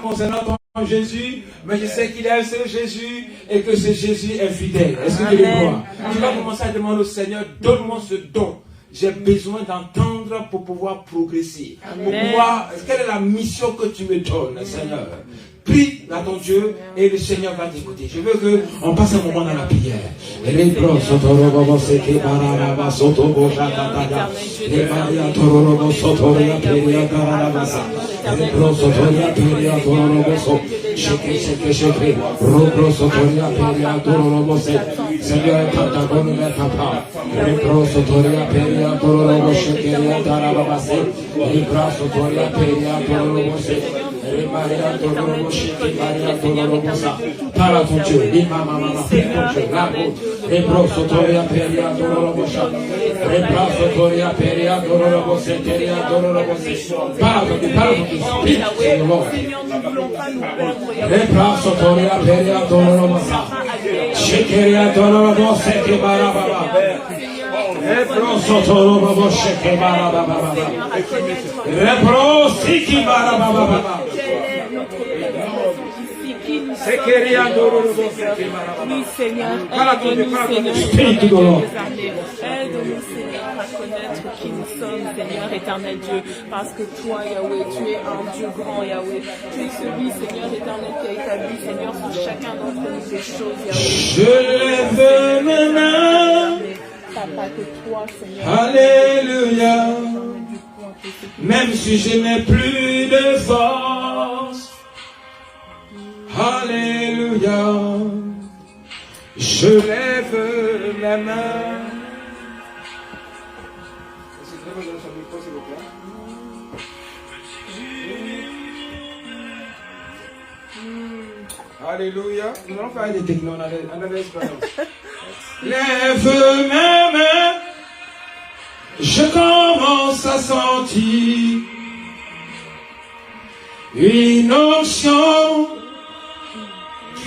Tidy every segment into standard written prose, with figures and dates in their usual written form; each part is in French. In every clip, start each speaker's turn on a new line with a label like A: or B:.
A: concernant ton Jésus, mais je sais qu'il est un seul Jésus et que ce Jésus est fidèle. Est-ce que tu le crois? Tu vas commencer à demander au Seigneur, donne-moi ce don. J'ai besoin d'entendre pour pouvoir progresser. Pour pouvoir, quelle est la mission que tu me donnes, Seigneur? Prie à ton Dieu et le Seigneur va t'écouter. Je veux qu'on passe un moment dans la prière. Parle à ton Dieu.
B: Oui, Seigneur, aide-nous, Seigneur, aide-nous, Seigneur, à connaître qui nous sommes, Seigneur, éternel Dieu, parce que toi, Yahweh, tu es un Dieu grand, Yahweh, tu es celui, Seigneur, éternel, qui a établi, Seigneur, sur chacun d'entre nous des choses, Yahweh. Je lève mes mains, Papa, que toi, Seigneur, alléluia, même si je n'ai plus de force. Alléluia, je lève la main. Alléluia, nous allons faire des technos, on a l'expérience. Lève ma main, je commence à sentir une onction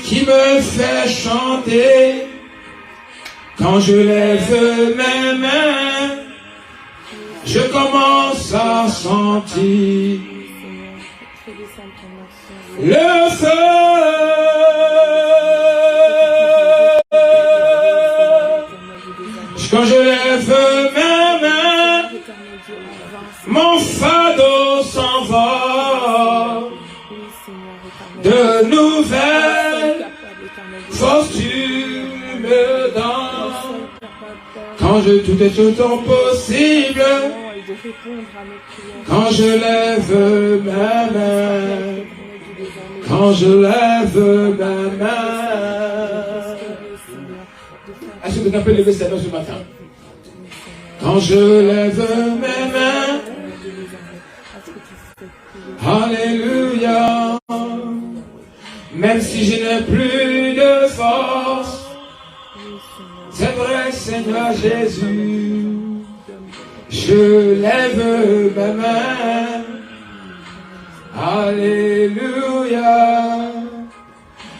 B: qui me fait chanter. Quand je lève mes mains, je commence à sentir le feu. Quand je lève mes mains, mon fardeau s'en va. De nouvelles forces tu me donnes. Quand tout est tout possible. Quand je lève ma main. Quand je lève ma main. Est-ce que vous pouvez lever cette main ce matin? Quand je lève mes mains. Alléluia. Même si je n'ai plus de force, c'est vrai, Seigneur Jésus, je lève ma main. Alléluia.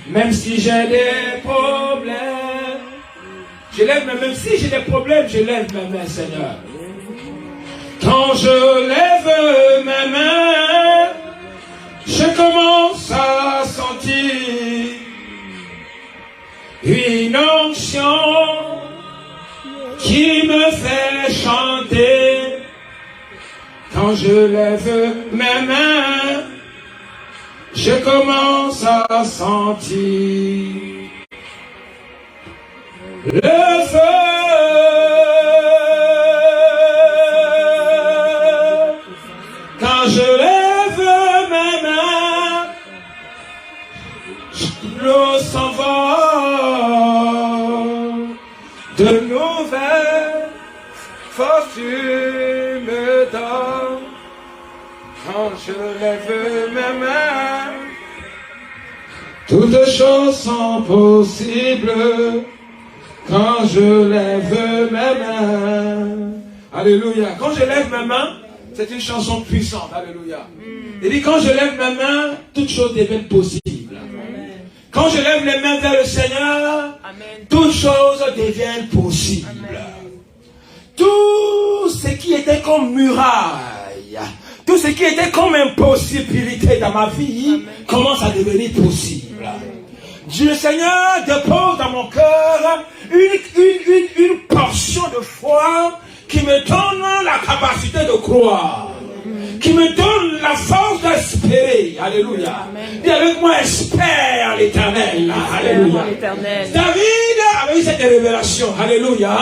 B: Même si j'ai des problèmes, je lève ma main. Même si j'ai des problèmes, je lève ma main, Seigneur. Quand je lève ma main, je commence à sentir une onction qui me fait chanter. Quand je lève mes mains, je commence à sentir le feu. Quand je lève mes mains, l'eau s'en va. De nouvelles forces tu me donnes. Quand je lève mes mains, toutes choses sont possibles. Quand je lève mes mains. Alléluia. Quand je lève mes mains, c'est une chanson puissante. Alléluia. Il dit, quand je lève mes mains, toutes choses deviennent possibles. Amen. Quand je lève les mains vers le Seigneur, amen, toutes choses deviennent possibles. Amen. Tout ce qui était comme muraille,
A: Tout ce qui était comme impossibilité dans ma vie commence à devenir possible. Dieu, le Seigneur dépose dans mon cœur une portion de foi qui me donne la capacité de croire, qui me donne la force d'espérer. Alléluia. Dis avec moi, espère l'Éternel. Alléluia. David avait eu cette révélation. Alléluia.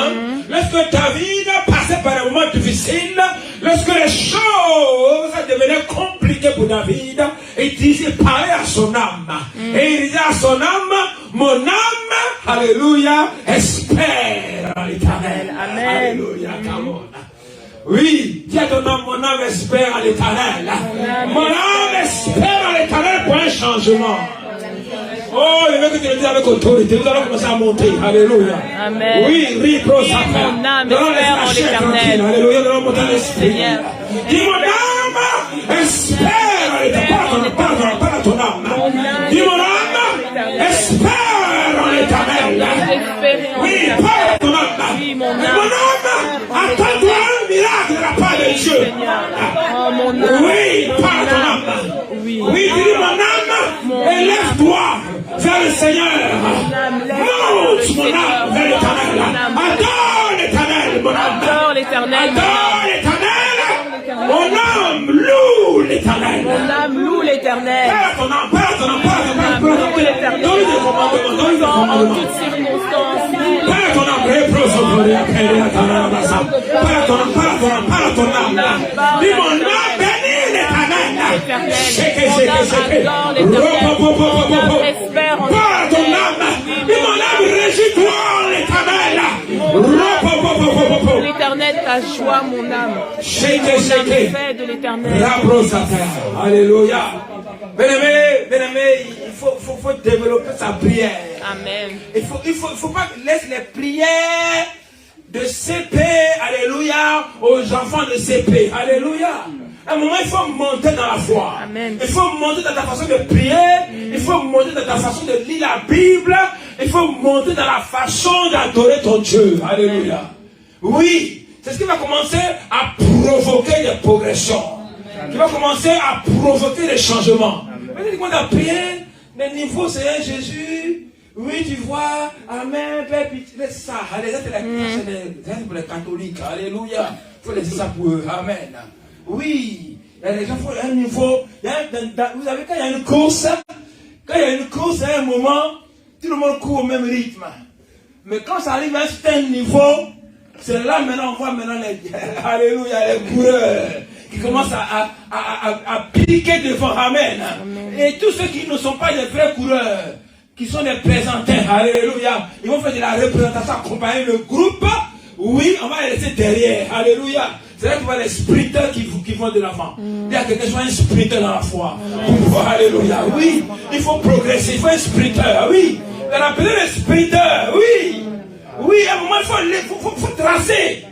A: Lorsque David passait par un moment difficile, lorsque les choses devenaient compliquées pour David, il parlait à son âme. Et il disait à son âme, mon âme, alléluia, espère l'Éternel. Alléluia. Oui, dis à ton âme, mon âme espère à l'Éternel. Mon âme espère à l'Éternel pour un changement. Oh, je veux que tu le dises avec autorité. Nous allons commencer à monter. Alléluia.
B: Amen.
A: Oui, ripro sa
B: Mon âme espère en l'Éternel.
A: Alléluia, nous allons monter à l'esprit. Dis mon âme espère à l'Éternel. Parle à ton âme. Dis mon âme espère en l'Éternel. Oui, parle à ton âme. Mon âme attends-toi un miracle de la part de Dieu. Oui, parle à ton âme. Oui, dis mon âme, élève-toi vers le Seigneur. Monte mon âme vers l'Éternel. Adore l'Éternel, mon âme.
B: Adore l'Éternel.
A: Adore l'Éternel. Mon âme loue l'Éternel.
B: Mon âme loue l'Éternel.
A: Parle à ton âme, parle à ton âme, parle à ton âme. Donne des commandements, donne des
B: En
A: commandements.
B: toutes circonstances.
A: Parle à ton âme, parle à ton âme, parle à ton âme. Dis mon âme bénit l'Éternel.
B: Mon âme adore l'Éternel. Mon âme espère en
A: Parle à ton âme. Dis mon âme réjouis-toi en l'Éternel.
B: L'éternel, ta joie, mon âme. Mon âme fait de l'éternel.
A: Alléluia. Bien-aimé, il faut développer sa prière.
B: Amen.
A: Il faut pas laisser les prières de CP, alléluia, aux enfants de CP. Alléluia. À un moment, il faut monter dans la foi.
B: Amen.
A: Il faut monter dans ta façon de prier. Il faut monter dans ta façon de lire la Bible. Il faut monter dans la façon d'adorer ton Dieu. Alléluia. Oui, c'est ce qui va commencer à provoquer des progressions. Qui va commencer à provoquer des changements. Mais quand on a prié, le niveau Seigneur Jésus, oui, tu vois, Amen, Père, laisse ça. Allez, c'est pour les catholiques. Alléluia. Il faut laisser ça pour eux. Amen. Oui, les gens font un niveau. Vous savez, quand il y a une course, à un moment, tout le monde court au même rythme. Mais quand ça arrive à un certain niveau, c'est là maintenant, on voit maintenant alléluia, les coureurs qui commencent à piquer devant. Amen. Et tous ceux qui ne sont pas des vrais coureurs, qui sont des présentants, alléluia, ils vont faire de la représentation, accompagner le groupe. Oui, on va les laisser derrière. Alléluia. C'est là que tu vois les sprinteurs qui vont de l'avant. Il y a quelqu'un qui soit un sprinter dans la foi. Alléluia. Oui, il faut progresser. Il faut un sprinter. Oui. On a appelé les sprinteurs. Oui. Oui, à un moment, il faut tracer.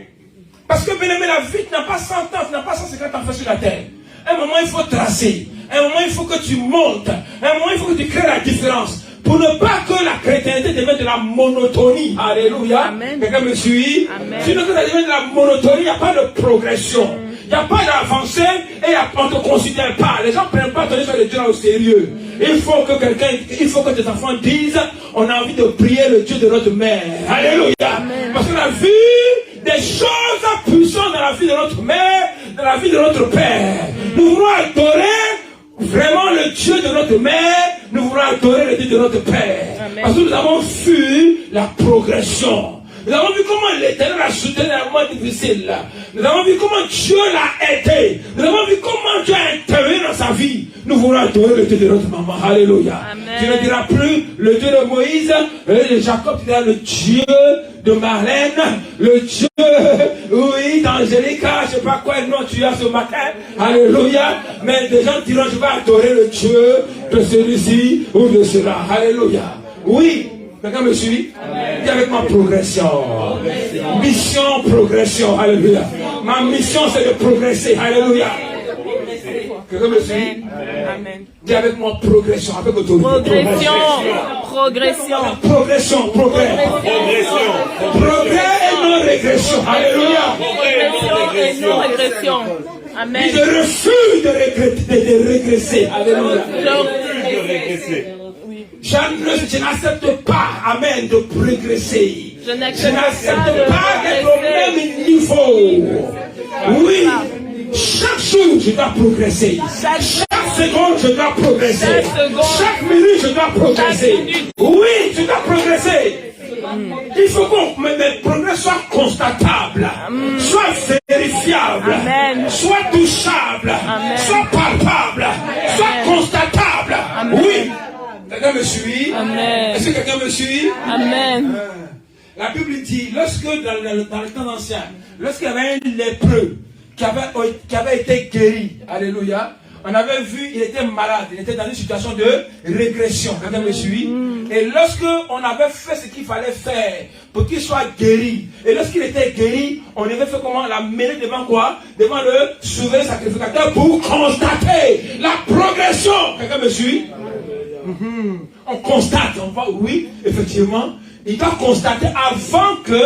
A: Parce que, bien aimé, la vie n'a pas 100 ans, n'a pas 150 ans sur la terre. À un moment, il faut tracer. À un moment, il faut que tu montes. À un moment, il faut que tu crées la différence. Pour ne pas que la chrétienté devienne de la monotonie. Alléluia. Quelqu'un me suit? Sinon que ça devienne de la monotonie, il n'y a pas de progression. Il n'y a pas d'avancée et on ne te considère pas. Les gens ne prennent pas ton histoire de Dieu au sérieux. Il faut que tes enfants disent, on a envie de prier le Dieu de notre mère. Alléluia. Parce qu'on a vu des choses puissantes dans la vie de notre mère, dans la vie de notre père. Nous voulons adorer vraiment le Dieu de notre mère, nous voulons adorer le Dieu de notre père. Amen. Parce que nous avons vu la progression. Nous avons vu comment l'Éternel a soutenu un moment difficile. Nous avons vu comment Dieu l'a aidé. Nous avons vu comment Dieu a intervenu dans sa vie. Nous voulons adorer le Dieu de notre maman. Alléluia. Amen. Tu ne diras plus le Dieu de Moïse, de Jacob, tu diras le Dieu de Marlène, le Dieu, oui, d'Angélica, je ne sais pas quoi nom tu as ce matin. Alléluia. Mais des gens diront, je vais adorer le Dieu de celui-ci ou de cela. Alléluia. Oui. Quelqu'un me suit? Dis avec ma progression. Mission, progression. Alléluia. Ma mission, c'est de progresser. Alléluia. Quelqu'un me suit?
B: Amen.
A: Dis avec moi progression. Avec autorité. Progression. Progrès et non régression. Alléluia.
B: Progression et non régression. Amen.
A: Je refuse de régresser. Alléluia. Je n'accepte pas, amen, de progresser.
B: Je
A: Je n'accepte pas d'être au même niveau. Oui, chaque jour je dois progresser. Chaque seconde je dois progresser. Chaque minute je dois progresser. Oui, je dois progresser. Il faut que mes progrès soient constatables, soient vérifiables, soient touchables, soient palpables, soient constatables. Oui. Quelqu'un me suit?
B: Amen.
A: Est-ce que quelqu'un me suit?
B: Amen.
A: La Bible dit, lorsque dans le temps ancien, lorsqu'il y avait un lépreux qui avait été guéri, alléluia, on avait vu, il était malade, il était dans une situation de régression. Quelqu'un me suit? Et lorsque on avait fait ce qu'il fallait faire pour qu'il soit guéri, et lorsqu'il était guéri, on avait fait comment? L'amener devant quoi? Devant le souverain sacrificateur pour constater la progression. Quelqu'un me suit? On constate, on voit, oui, effectivement, il doit constater avant que,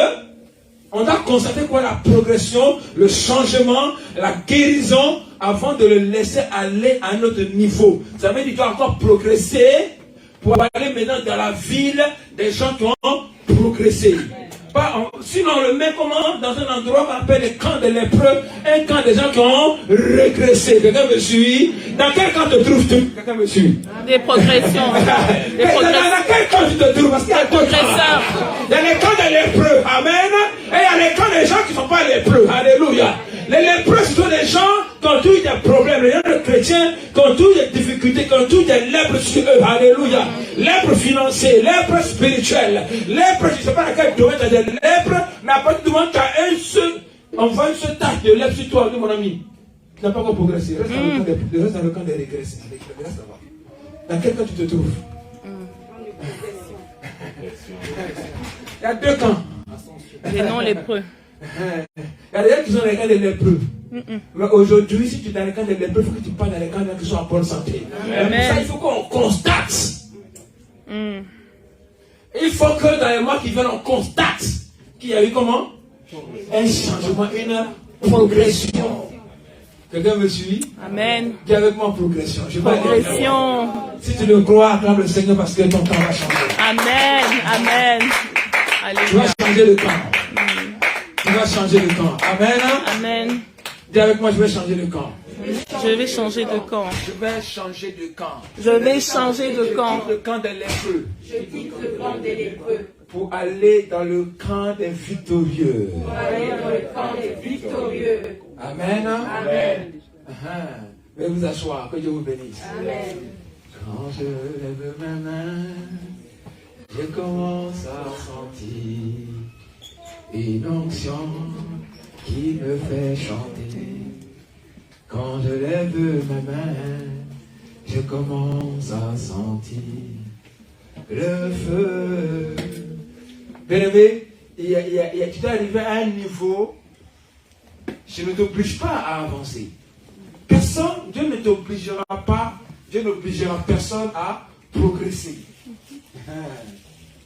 A: on doit constater quoi? La progression, le changement, la guérison, avant de le laisser aller à un autre niveau. Ça veut dire qu'il doit encore progresser pour aller maintenant dans la ville des gens qui ont progressé. Sinon, on le met comment? Dans un endroit qu'on appelle le camp des lépreux, un camp des gens qui ont régressé. Quelqu'un me suit? Dans quel camp te trouves-tu? Quelqu'un me suit?
B: Des progressions.
A: Dans quel camp tu te trouves? Parce qu'il y a deux camps. Il y a les camps des lépreux, amen. Et il y a les camps des gens qui ne sont pas lépreux, alléluia. Les lépreux, ce sont des gens qui ont eu des problèmes. Les gens chrétiens qui ont eu des difficultés, qui ont eu des lèpres sur eux, alléluia. Lèpres financiers, lèpres spirituels, lèpres, je ne sais pas dans quel domaine tu as des lèpres, mais à partir du moment où tu as un seul, on voit une seule tache de lèpre sur toi, mon ami. Tu n'as pas encore progressé. Reste dans le camp des régressés. Dans quel camp tu te trouves? Il y a deux camps.
B: Les non-lépreux.
A: Il y a des gens qui sont dans les camps des lépreux. Mais aujourd'hui, si tu es dans les camps des lépreux, il faut que tu parles dans les camps des gens qui sont en bonne santé. Mais ça, il faut qu'on constate. Il faut que dans les mois qui viennent, on constate qu'il y a eu comment? Un changement, une progression. Quelqu'un me suit? Amen. Dis avec moi progression.
B: Progression.
A: Si tu le crois, acclame le Seigneur parce que ton temps va changer.
B: Amen. Amen.
A: Tu vas changer le camp. Tu vas changer le camp. Amen.
B: Amen.
A: Dis avec moi, je vais changer de camp.
B: Je vais changer de camp.
A: Je vais changer de camp.
B: Je vais changer de camp.
A: Le camp des lépreux.
C: Je quitte le camp des lépreux.
A: Pour aller dans le camp des victorieux.
C: Pour aller dans le camp des victorieux.
A: Amen.
C: Amen.
A: Veuillez vous asseoir, que Dieu vous bénisse.
C: Amen.
A: Quand je lève ma main, je commence à sentir une onction qui me fait chanter. Quand je lève ma main, je commence à sentir le feu. Bien-aimé, tu dois arriver à un niveau, je ne t'oblige pas à avancer. Personne, Dieu ne t'obligera pas, Dieu n'obligera personne à progresser.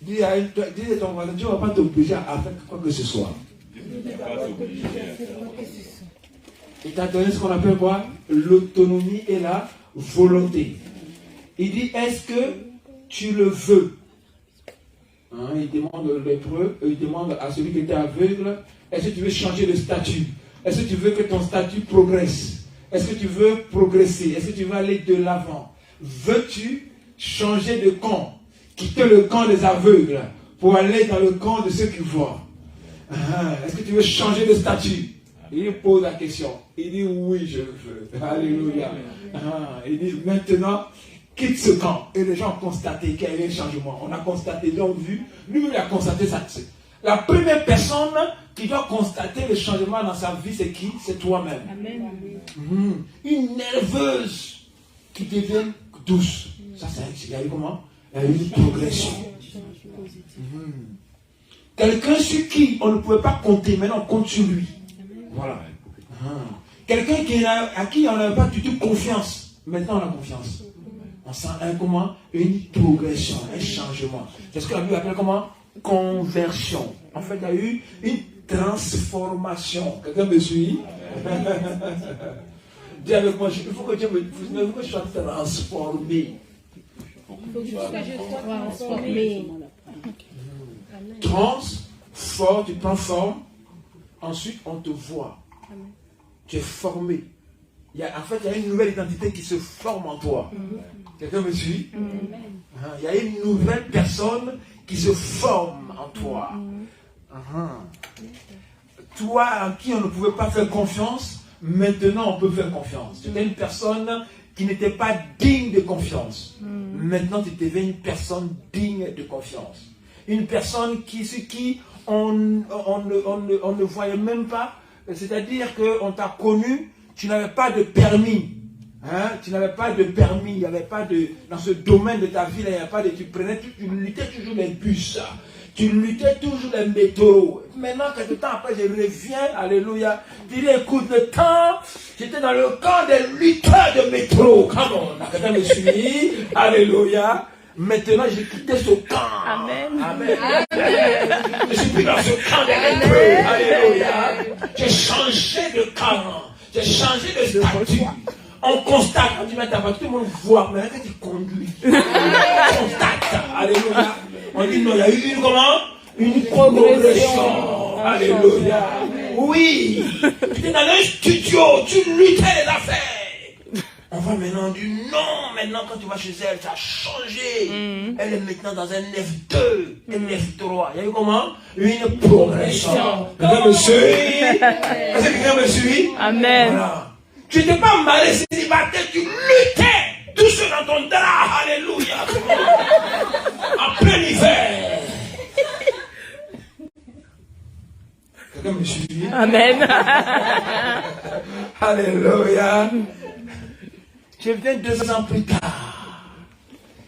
A: Dis à ton voisin, Dieu ne va pas t'obliger à faire quoi que ce soit. Il t'a donné ce qu'on appelle quoi? L'autonomie et la volonté. Il dit, est-ce que tu le veux? Il demande au lépreux, il demande à celui qui était aveugle, est-ce que tu veux changer de statut? Est-ce que tu veux que ton statut progresse? Est-ce que tu veux progresser? Est-ce que tu veux aller de l'avant? Veux-tu changer de camp? Quitter le camp des aveugles pour aller dans le camp de ceux qui voient? Est-ce que tu veux changer de statut? Il pose la question. Il dit oui, je veux. Alléluia. Il dit maintenant, quitte ce camp. Et les gens ont constaté qu'il y a eu un changement. On a constaté, ils ont vu. Lui-même, il a constaté ça. La première personne qui doit constater le changement dans sa vie, c'est qui? C'est toi-même. Une nerveuse qui devient douce. Ça, il y a eu comment? Il y a eu une progression. Quelqu'un sur qui on ne pouvait pas compter, maintenant on compte sur lui. Voilà. Quelqu'un à qui on n'avait pas du tout confiance, maintenant on a confiance. On sent une progression, un changement. C'est ce que la Bible appelle comment? Conversion. En fait, il y a eu une transformation. Quelqu'un me suit? Dis avec moi, il faut que Dieu il faut que je sois transformé.
B: Il faut que je sois transformé.
A: Transforme, tu prends forme. Ensuite, on te voit. Tu es formé. En fait, il y a une nouvelle identité qui se forme en toi. Quelqu'un me suit? Il y a une nouvelle personne qui se forme en toi. Toi, en qui on ne pouvait pas faire confiance, maintenant on peut faire confiance. Tu étais une personne qui n'était pas digne de confiance. Maintenant, tu deviens une personne digne de confiance. Une personne sur qui on ne voyait même pas. C'est-à-dire qu'on t'a connu, tu n'avais pas de permis. Tu n'avais pas de permis, il n'y avait pas de... Dans ce domaine de ta vie, il n'y avait pas de... Tu luttais toujours les bus, tu luttais toujours les métros. Maintenant, quelques temps après, je reviens, alléluia. Tu dis, écoute, le temps, j'étais dans le camp des lutteurs de métro. Come on, quelqu'un me suit, alléluia. Maintenant, j'ai quitté ce camp.
B: Amen.
A: Amen. Je suis plus dans ce camp des lépreux. Alléluia. J'ai changé de camp. J'ai changé de statut. On constate, quand tu mets ta voiture, tout le monde voit, mais quand tu conduis, on constate. Alléluia. On dit non, il y a eu une progression. Alléluia. Oui. Tu étais dans un studio, tu luttais les affaires. On va maintenant dire non, maintenant quand tu vas chez elle, ça a changé. Elle est maintenant dans un F2, un F3. Il y a eu comment? Une progression. Quelqu'un me suit? Est-ce que quelqu'un me suit?
B: Amen.
A: Voilà. Tu n'étais pas marié célibataire, tu luttais tout seul dans ton drap. Alléluia. En plein hiver. Quelqu'un me suit?
B: Amen.
A: Alléluia. Je viens 2 ans plus tard.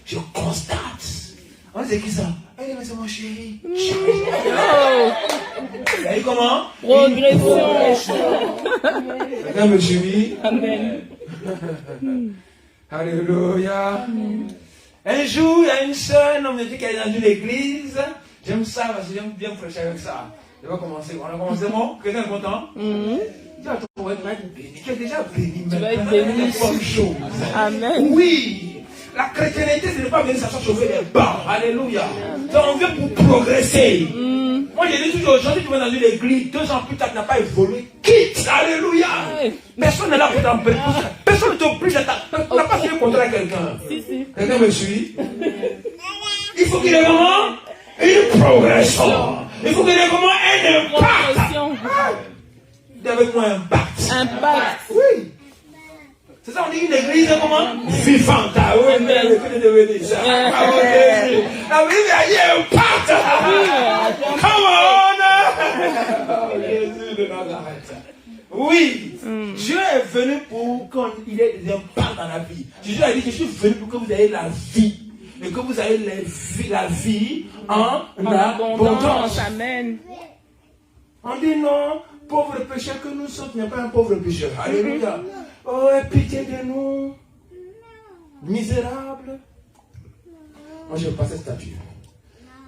A: Je constate. On dit qui ça? Elle dit, c'est mon chéri.
B: Oh.
A: Il y a eu comment?
B: Progression.
A: Quelqu'un me suit?
B: Amen.
A: Alléluia. Un jour, il y a une soeur, on me dit qu'elle est dans une église. J'aime ça parce que j'aime bien prêcher avec ça. Je vais commencer. On a commencé, bon? Quelqu'un est content? Tu vas être béni. Tu es déjà béni.
B: Tu vas être béni. Amen.
A: Oui. La chrétienté, ce n'est pas venir s'asseoir chauffer les bancs. Alléluia. Donc, on vient pour progresser. Moi, je dis toujours, aujourd'hui, tu vas dans une église, 2 ans plus tard, tu n'as pas évolué. Quitte. Alléluia. Personne n'est là pour t'empêcher. Personne ne t'oblige à t'appeler. Tu n'as pas fait contre quelqu'un. Quelqu'un me suit? Il faut qu'il y ait vraiment une progression. Il faut qu'il y ait vraiment un impact. Dis avec moi impact.
B: Impact.
A: Oui. C'est ça, on dit une église comment? Vivante. Ah oui, mais le fait de devenir ça. Ah oui, Jésus. Ah oui, mais il y a un impact. Come on. Oh, Jésus de Nazareth. Oui. Dieu est venu pour qu'il y ait des impacts dans la vie. Jésus a dit, je suis venu pour que vous ayez la vie. Et que vous ayez la vie en abondance.
B: Amen.
A: On dit non, pauvre pécheur que nous sommes, il n'y a pas un pauvre pécheur. Alléluia. Oh, aie pitié de nous, misérables. Moi, je n'aime pas cette statue.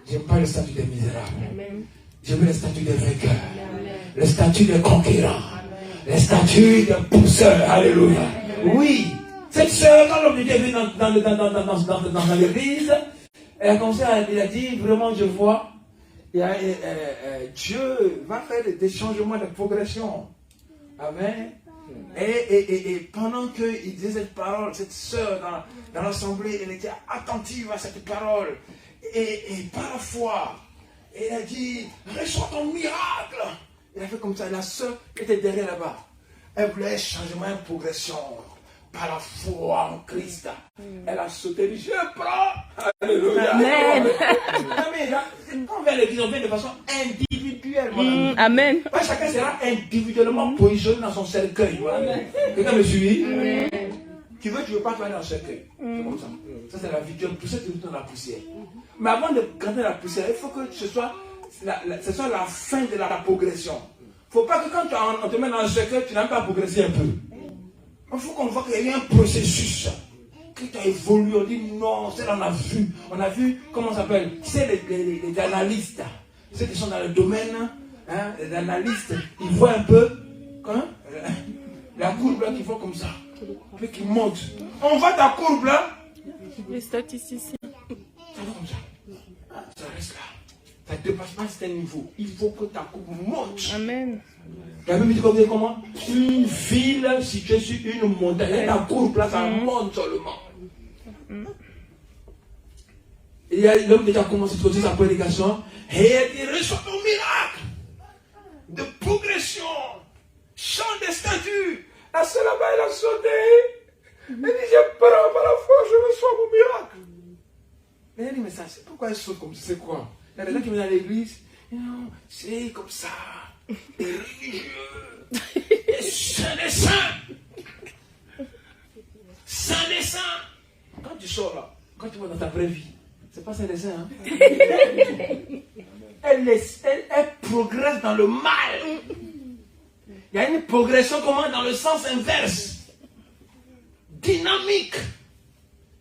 A: Je n'aime pas le statut des misérables. Je veux le statut des vainqueurs. Le statut des conquérants. Le statut des pousseurs. Alléluia. Oui. Cette sœur, quand l'homme de Dieu est venu dans l'église, elle a commencé à dire, vraiment, je vois, Dieu va faire des changements de progression. Amen. Et pendant qu'il disait cette parole, cette sœur dans l'assemblée, elle était attentive à cette parole. Et par la foi, elle a dit, reçois ton miracle. Elle a fait comme ça. La sœur était derrière là-bas. Elle voulait un changement, une progression. Par la foi en Christ. Elle a sauté, elle dit, je prends. Alléluia.
B: Amen.
A: Quand on vient à l'église, on vient de façon individuelle.
B: Amen.
A: Chacun sera individuellement positionné dans son cercueil. Quelqu'un me suit? Tu veux pas, tu vas aller dans le cercueil. C'est comme ça. Ça, c'est la vie. Tu es poussé dans la poussière. Mais avant de grandir dans la poussière, il faut que ce soit la fin de la progression. Il ne faut pas que quand on te met dans le cercueil, tu n'as pas progressé un peu. Il faut qu'on voit qu'il y a eu un processus. Que tu as évolué, on dit non, c'est là on a vu. On a vu, comment ça s'appelle? C'est les analystes. Ceux qui sont dans le domaine, les analystes, ils voient un peu La courbe là qui font comme ça. Puis qui monte. On voit ta courbe là.
B: Les statisticiens.
A: Ça va comme ça. Ça reste là. Ça ne dépasse pas ce niveau. Il faut que ta courbe monte.
B: Amen.
A: La Bible dit comment? Une ville située sur une montagne. Et la courbe là, ça monte seulement. Et l'homme déjà commencé à poser sa prédication. Et il reçoit ton miracle de progression. Chant des statuts. La seule là-bas, elle a sauté. Elle dit, je prends par la foi, je reçois mon miracle. Mais elle dit, mais ça, c'est pourquoi elle saute comme ça? C'est quoi? Il y a des gens qui viennent à l'église. Non, c'est comme ça. Les religieux. Les saints des saints. Saints des saints. Quand tu sors là, quand tu vas dans ta vraie vie, c'est pas saint des saints. Hein? Elle progresse dans le mal. Il y a une progression comment dans le sens inverse. Dynamique.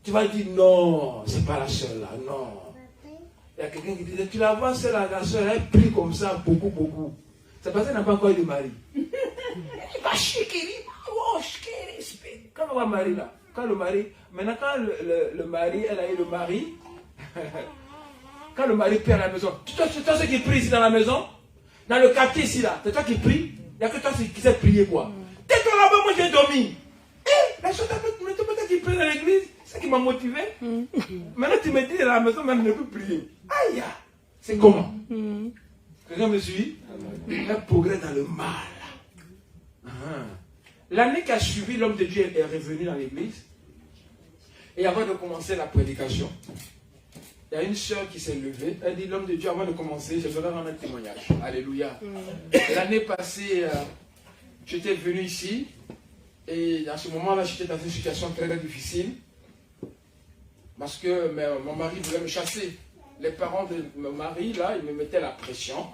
A: Tu vas dire non, c'est pas la seule là, non. Il y a quelqu'un qui dit, tu la vois, c'est la soeur, elle prie comme ça, beaucoup. C'est parce qu'elle n'a pas encore eu de mari. Elle va chiquer, quand on voit mari là, quand le mari, maintenant quand le mari, elle a eu le mari, quand le mari prie à la maison, tu vois ceux qui prient ici dans la maison, dans le quartier ici là, c'est toi qui prie, il n'y a que toi qui sais prier quoi. Dès que là-bas, moi j'ai dormi. La chose peut-être qui prie dans l'église, c'est ce qui m'a motivé. Maintenant tu me dis à la maison, même ne peux prier. Aïe, c'est comment? Quelqu'un me suit? Elle progresse dans le mal. L'année qui a suivi, l'homme de Dieu est revenu dans l'église. Et avant de commencer la prédication, il y a une soeur qui s'est levée. Elle dit, l'homme de Dieu, avant de commencer, je voudrais rendre un témoignage. Alléluia. L'année passée, j'étais venu ici. Et à ce moment-là, j'étais dans une situation très, très difficile. Parce que mon mari voulait me chasser. Les parents de mon mari, là, ils me mettaient la pression.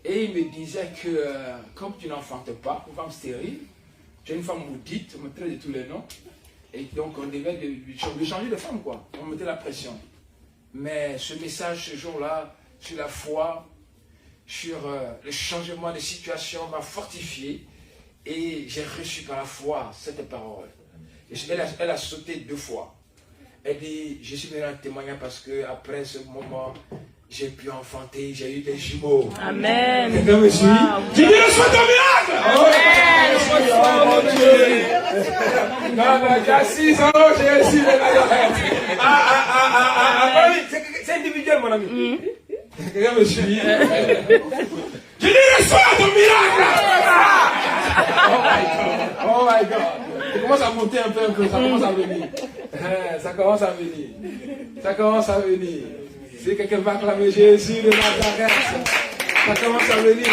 A: Et ils me disaient que, comme tu n'enfantes pas, une femme stérile, tu es une femme maudite, on me traite de tous les noms. Et donc, on devait changer de femme, quoi. On mettait la pression. Mais ce message, ce jour-là, sur la foi, sur le changement de situation, m'a fortifié. Et j'ai reçu par la foi cette parole. Et elle a sauté 2 fois. Elle dit, je suis venu en témoignage parce que après ce moment, j'ai pu enfanter, j'ai eu des jumeaux. Amen. Quelqu'un me suit? Tu dis, reçois ton miracle! Amen. Oh mon Dieu! Non, j'ai 6 ans, j'ai reçu le miracle. C'est individuel, mon ami. Quelqu'un me suit? Tu dis, reçois ton miracle! Oh my God. Ça commence à monter un peu, ça commence à venir. Ça commence à venir. Si quelqu'un va acclamer Jésus de Nazareth, ça commence à venir.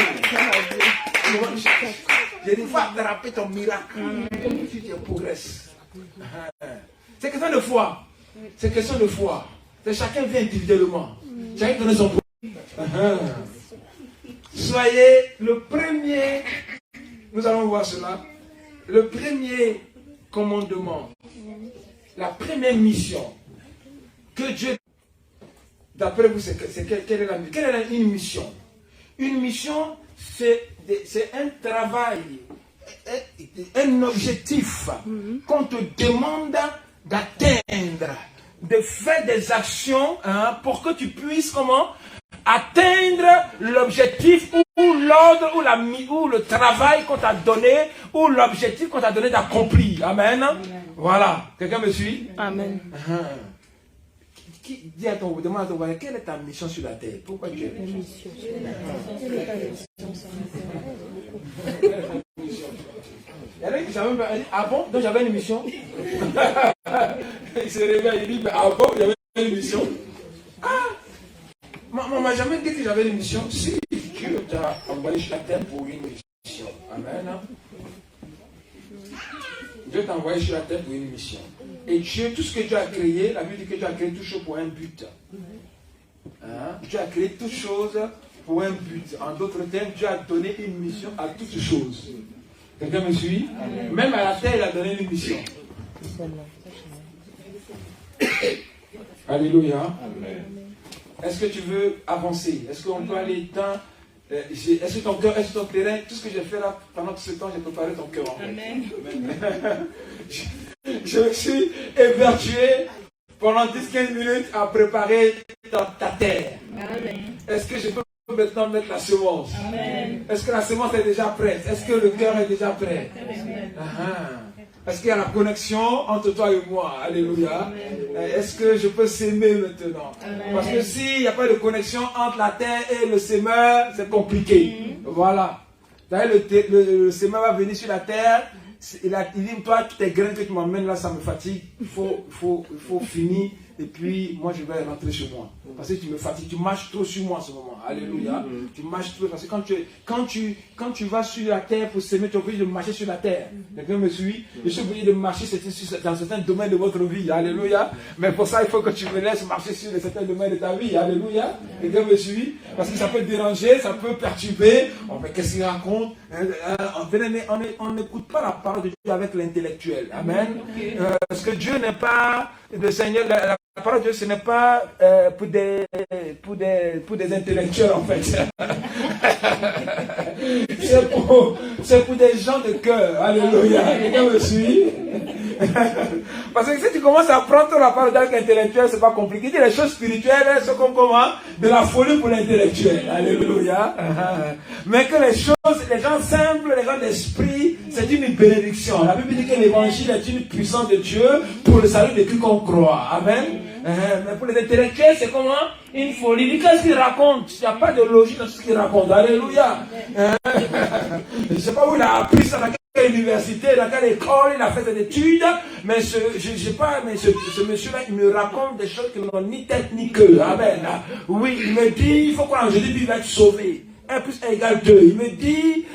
A: J'ai dit, va attraper ton miracle. Si tu progresses. C'est question de foi. C'est question de foi. Chacun vient individuellement. Chacun connaît son problème. Soyez le premier. Nous allons voir cela. Le premier commandement, la première mission que Dieu, d'après vous, quelle est une mission? Une mission, c'est un travail, un objectif qu'on te demande d'atteindre, de faire des actions pour que tu puisses atteindre l'objectif ou l'ordre ou le travail qu'on t'a donné ou l'objectif qu'on t'a donné d'accomplir. Amen. Voilà. Quelqu'un me suit? Amen. Dis à ton voisin, quelle est ta mission sur la terre? Pourquoi tu es là? Il y en a qui savent pas. Ah bon? Donc j'avais une mission? Il se réveille, il dit, ah bon? J'avais une mission? Ah! On m'a jamais dit que j'avais une mission. Si Dieu t'a envoyé sur la terre pour une mission. Amen. Dieu t'a envoyé sur la terre pour une mission. Et Dieu, tout ce que Dieu a créé, la Bible dit que Dieu a créé toutes choses pour un but. Dieu a créé toutes choses pour un but. En d'autres termes, Dieu a donné une mission à toutes choses. Quelqu'un me suit? Amen. Même à la terre, il a donné une mission. Alléluia. Amen. Est-ce que tu veux avancer? Est-ce qu'on peut aller dans Est-ce que ton cœur est sur ton terrain? Tout ce que j'ai fait là, pendant tout ce temps, j'ai préparé ton cœur.
B: Amen.
A: Je me suis évertué pendant 10-15 minutes à préparer ta terre.
B: Amen.
A: Est-ce que je peux maintenant mettre la semence?
B: Amen.
A: Est-ce que la semence est déjà prête? Est-ce que le cœur est déjà prêt? Est-ce qu'il y a la connexion entre toi et moi? Alléluia. Est-ce que je peux s'aimer maintenant?
B: Amen.
A: Parce que s'il n'y a pas de connexion entre la terre et le semeur, c'est compliqué. Voilà. Le semeur va venir sur la terre. Il dit, toi, toutes tes graines que tu m'emmènes là, ça me fatigue. Il faut finir. Et puis, moi, je vais rentrer chez moi. Parce que tu me fatigues. Tu marches trop sur moi en ce moment. Alléluia. Tu marches trop. Parce que quand tu vas sur la terre pour s'aimer, tu es obligé de marcher sur la terre. Quelqu'un me suit? Je suis obligé de marcher dans certains domaines de votre vie. Alléluia. Mais pour ça, il faut que tu me laisses marcher sur certains domaines de ta vie. Alléluia. Quelqu'un me suit? Parce que ça peut déranger, ça peut perturber. Oh, mais qu'est-ce qu'il raconte? On n'écoute pas la parole de Dieu avec l'intellectuel. Amen. Parce que Dieu n'est pas le Seigneur. La parole de Dieu, ce n'est pas pour des intellectuels en fait. C'est pour des gens de cœur. Alléluia. Quelqu'un me suit? Parce que si tu commences à prendre la parole avec l'intellectuel, c'est pas compliqué. Les choses spirituelles, elles sont comme comment? De la folie pour l'intellectuel. Alléluia. Mais que les gens simples, les gens d'esprit, c'est une bénédiction. La Bible dit que l'évangile est une puissance de Dieu pour le salut de quiconque croit. Amen. Mais pour les intellectuels, c'est comment? Une folie. Qu'est-ce qu'ils racontent? Il n'y a pas de logique dans ce qu'ils racontent. Alléluia. Je ne sais pas où il a appris ça, dans quelle université, dans quelle école il a fait des études, mais ce monsieur-là, il me raconte des choses qui n'ont ni tête ni queue. Amen. Oui, il me dit, il faut croire en Jésus, puis il va être sauvé. 1 plus 1 égale 2. Il me dit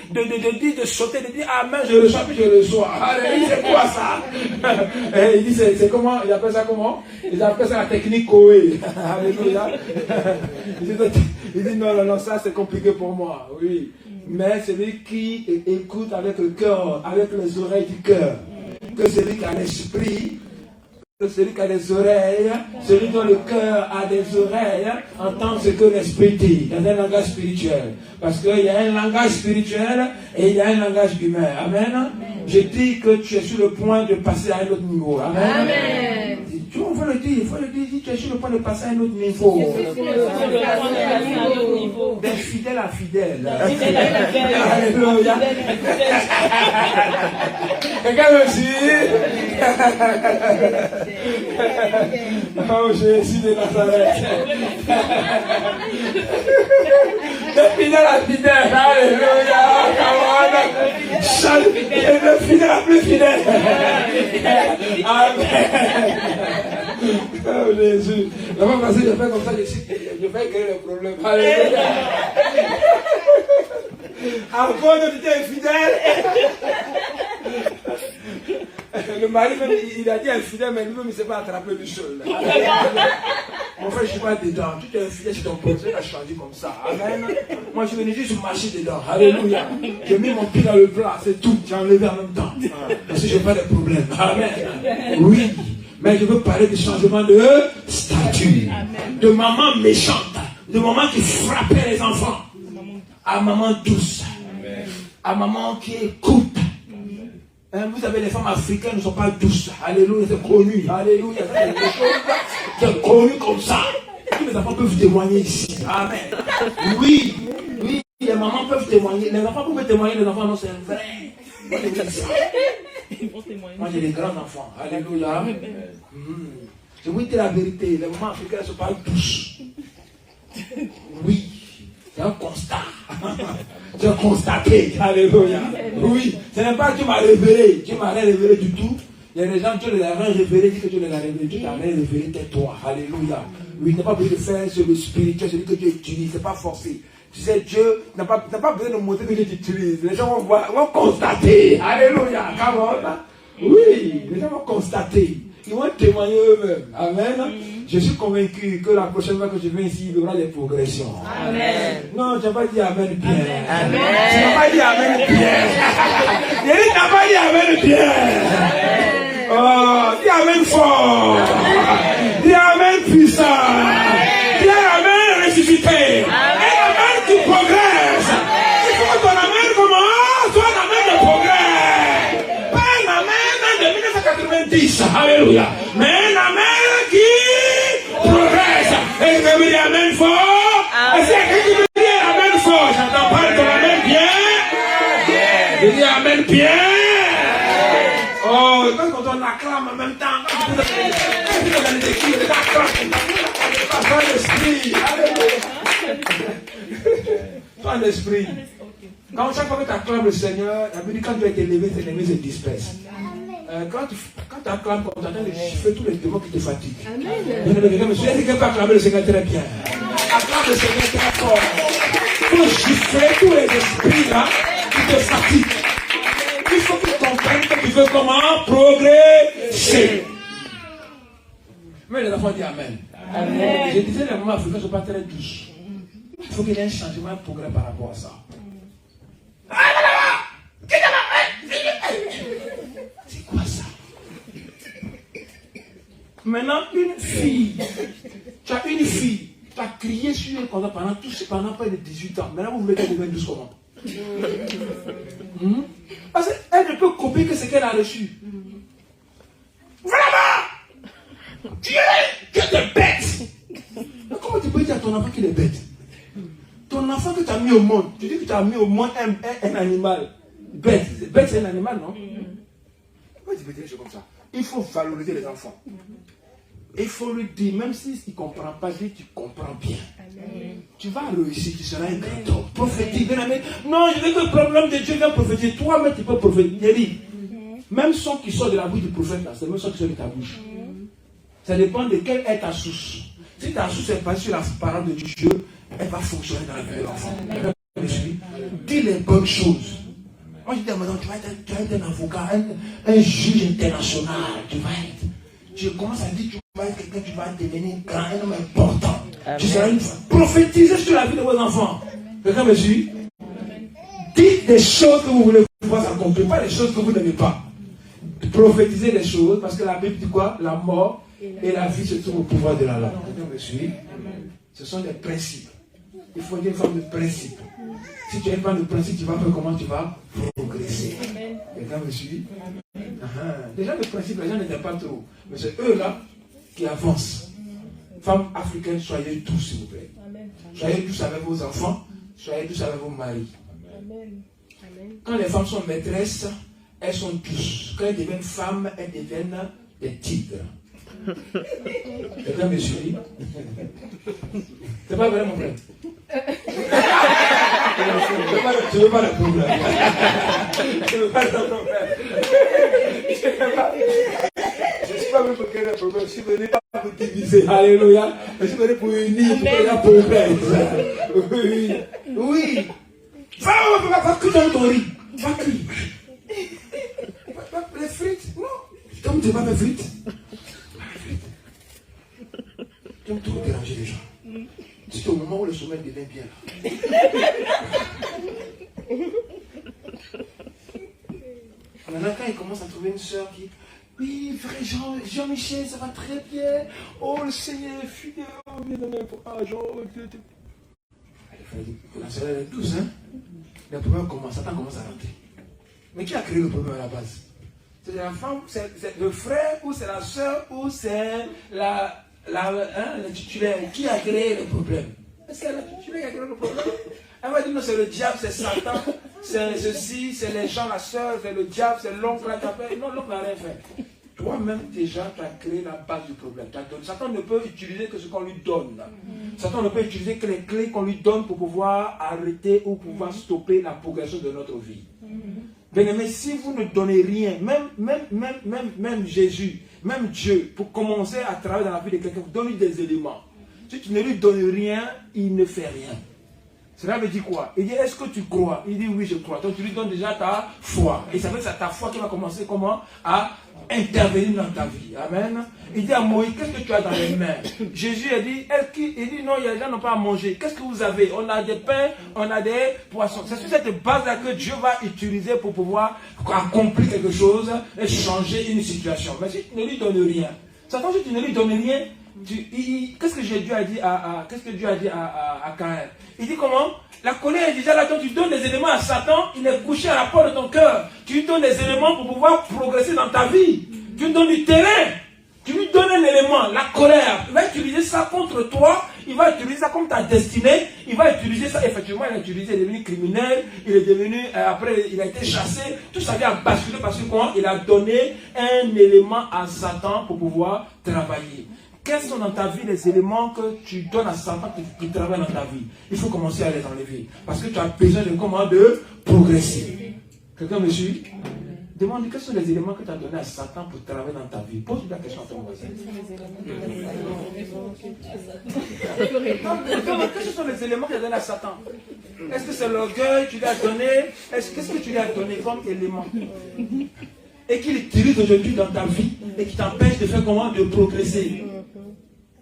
A: de sauter, de dire Amen, je reçois, puis je reçois. Allez, c'est quoi ça? Et il dit, c'est comment? Il appelle ça comment? Il appelle ça la technique Koé. Alléluia. Il dit non, ça c'est compliqué pour moi. Oui. Mais celui qui écoute avec le cœur, avec les oreilles du cœur, que celui qui a l'esprit, que celui qui a des oreilles, celui dont le cœur a des oreilles, entend ce que l'esprit dit, dans un langage spirituel. Parce qu'il y a un langage spirituel et il y a un langage humain. Amen. Je dis que tu es sur le point de passer à un autre niveau. Amen. Amen. Tu faut le dire, tu es sur le point de passer à un autre niveau. D'un fidèle à fidèle. Alléluia. Quelqu'un me dit? Oh Jésus de Nazareth. De fidèle à fidèle. Alléluia. De fidèle à plus fidèle. Amen. Oh Jésus. La fois passée, je fais comme ça, je vais créer le problème. Alléluia. Encore de tu es infidèle. Le mari même, il a dit infidèle, mais lui-même il ne s'est pas attrapé du seul. Mon frère, je ne suis pas dedans. Tu es infidèle, c'est ton projet qui a changé comme ça. Amen. Moi, je venais juste marcher dedans. Alléluia. J'ai mis mon pied dans le plat, c'est tout. J'ai enlevé en même temps. Parce que je n'ai pas de problème. Amen. Oui. Mais je veux parler de changement de statut. De maman méchante. De maman qui frappait les enfants. À maman douce. À maman qui écoute. Vous savez, les femmes africaines ne sont pas douces. Alléluia, c'est connu. Alléluia, c'est connu comme ça. Tous les enfants peuvent témoigner ici. Amen. Oui, les mamans peuvent témoigner. Les enfants peuvent témoigner, les enfants, non, c'est vrai. Moi, j'ai des grands enfants. Alléluia. Je vous dis la vérité. Les mamans africaines ne sont pas douces. Oui. C'est un constat. J'ai constaté. Alléluia. Oui. Ce n'est pas que tu m'as révélé. Tu m'as rien révélé du tout. Il y a des gens, tu les as rien révélé, dis que tu les as révélés. Tu t'as rien révélé, tais-toi. Alléluia. Oui, il n'a pas besoin de faire sur le spirituel, celui que Dieu utilise. Ce n'est pas forcé. Tu sais, Dieu n'a pas besoin de montrer que Dieu t'utilise. Les gens vont constater. Alléluia. Oui, les gens vont constater. Ils vont témoigner eux-mêmes. Amen. Je suis convaincu que la prochaine fois que je viens ici, il y aura des progressions. Amen. Non, tu n'as pas dit Amen bien. Amen. Tu n'as pas dit Amen bien. Tu n'as pas dit Amen bien. Oh, dis Amen fort. Dis Amen puissant. Dis Amen ressuscité. Et Amen qui progresse. pousse. Alléluia. Mais un amen qui progresse. Et je me dis amen fort. Est-ce que tu me dis amen fort? J'entends pas ton amen bien. Je dis amen bien. Oh, quand on acclame en même temps, pas l'esprit. Pas l'esprit. Quand chaque fois que tu acclames le Seigneur, la Bible dit quand tu es élevé, tes ennemis se dispersent. Quand tu acclames, tu entends les chiffres, tous les démons qui te fatiguent. Amen. Monsieur, est-ce que tu peux acclamer le Seigneur très bien? Acclame le Seigneur très fort. Il faut chiffrer tous les esprits là qui te fatiguent. Il faut qu'ils comprennent que tu veux comment progresser. Mais les enfants disent Amen. Amen. Je disais, les mamans africains ne sont pas très douces. Il faut qu'il y ait un changement, un progrès par rapport à ça. C'est quoi ça? Maintenant, une fille, tu as une fille, tu as crié sur elle pendant près de 18 ans. Maintenant, vous voulez qu'elle devienne douce comment? Parce qu'elle ne peut copier que ce qu'elle a reçu. Vraiment! Tu es bête! Mais comment tu peux dire à ton enfant qu'il est bête? Ton enfant que tu as mis au monde, tu dis que tu as mis au monde un animal bête. Bête, c'est un animal, non? Pourquoi tu peux dire des choses comme ça? Il faut valoriser les enfants. Il faut lui dire, même s'il ne comprend pas, dis tu comprends bien. Amen. Tu vas réussir, tu seras un grand homme. Prophétique, bien aimé. Non, je veux que le problème de Dieu vient prophétiser. Toi-même, tu peux prophétiser. Même son qui sort de la bouche du prophète, c'est le même son qui sort de ta bouche. Ça dépend de quelle est ta source. Si ta source est basée sur la parole de Dieu, elle va fonctionner dans la vie de l'enfant. Dis les bonnes choses. Moi, je dis à madame, tu vas être un avocat, un juge international. Tu vas être. Je commence à dire, tu vas être quelqu'un, tu vas devenir grand, un homme important. Amen. Tu seras une femme. Prophétisez sur la vie de vos enfants. Quelqu'un me suit? Dites des choses que vous voulez voir s'accomplir, pas des choses que vous n'aimez pas. Prophétisez les choses, parce que la Bible dit quoi? La mort et la vie se trouvent au pouvoir de la langue. Quelqu'un me suit? Ce sont des principes. Il faut dire une forme de principe. Si tu n'as pas de principe, tu vas faire comment tu vas progresser. Quelqu'un me suit? Déjà, le principe, les gens n'étaient pas trop. Mais c'est eux là qui avancent. Femmes africaines, soyez tous, s'il vous plaît. Amen. Soyez tous avec vos enfants. Soyez tous avec vos maris. Amen. Quand les femmes sont maîtresses, elles sont douces. Quand elles deviennent femmes, elles deviennent des tigres. Quelqu'un me suit? C'est pas vrai, mon frère? Je ne veux pas le problème. Je ne veux pas le problème. Je ne suis pas venu pour créer un problème. Je suis venu pas pour diviser. Alléluia. Je suis venu pour unir, pour créer un problème. Oui. Oui. Va cuire dans ton riz. Va cuire. Les frites. Non. Comme tu vas mes frites. Tu aimes trop déranger les gens. C'est au moment où le sommeil devient bien là. Maintenant, quand il commence à trouver une soeur qui... Oui, frère Jean-Michel, ça va très bien. Oh, le Seigneur est fidèle. Oh, bien aimé, Jean. La soeur elle est douce, hein. Les problèmes commencent, Satan commence à rentrer. Mais qui a créé le problème à la base? C'est la femme, c'est le frère, ou c'est la soeur, ou c'est la titulaire. Qui a créé le problème? Est-ce que c'est la titulaire qui a créé le problème? Elle va dire non, c'est le diable, c'est Satan, c'est ceci, c'est les gens, la soeur, c'est le diable, c'est l'oncle, non, l'oncle n'a rien fait. Toi-même, déjà, tu as créé la base du problème. Satan ne peut utiliser que ce qu'on lui donne. Satan ne peut utiliser que les clés qu'on lui donne pour pouvoir arrêter ou pouvoir stopper la progression de notre vie. Bien-aimé, si vous ne donnez rien, même Jésus, même Dieu, pour commencer à travailler dans la vie de quelqu'un, vous donnez des éléments. Si tu ne lui donnes rien, il ne fait rien. Cela veut dire quoi? Il dit, est-ce que tu crois? Il dit, oui, je crois. Donc tu lui donnes déjà ta foi. Et ça veut dire que c'est ta foi qui va commencer comment? À intervenir dans ta vie. Amen. Il dit à Moïse, qu'est-ce que tu as dans les mains? Jésus a dit, il dit, non, les gens n'ont pas à manger. Qu'est-ce que vous avez? On a des pains, on a des poissons. C'est sur cette base-là que Dieu va utiliser pour pouvoir accomplir quelque chose et changer une situation. Mais si tu ne lui donnes rien, Satan, si tu ne lui donnes rien, qu'est-ce que Dieu a dit à Caïn? Il dit comment? La colère est déjà là, donc tu donnes des éléments à Satan, il est couché à la porte de ton cœur. Tu lui donnes des éléments pour pouvoir progresser dans ta vie. Tu lui donnes du terrain. Tu lui donnes un élément, la colère. Il va utiliser ça contre toi. Il va utiliser ça comme ta destinée. Il va utiliser ça. Effectivement, il a utilisé, il est devenu criminel. Il est devenu, après, il a été chassé. Tout ça vient basculer parce que quoi? Il a donné un élément à Satan pour pouvoir travailler. Quels sont dans ta vie les éléments que tu donnes à Satan qui travaille dans ta vie? Il faut commencer à les enlever. Parce que tu as besoin de comment? De progresser. Quelqu'un me suit? Demande quels sont les éléments que tu as donnés à Satan pour travailler dans ta vie. Pose la question à ton voisin. Quels sont les éléments que tu as donnés à Satan? Est-ce que c'est l'orgueil que tu lui as donné? Qu'est-ce que tu lui as donné comme élément? Et qu'il utilise aujourd'hui dans ta vie et qui t'empêche de faire comment? De progresser.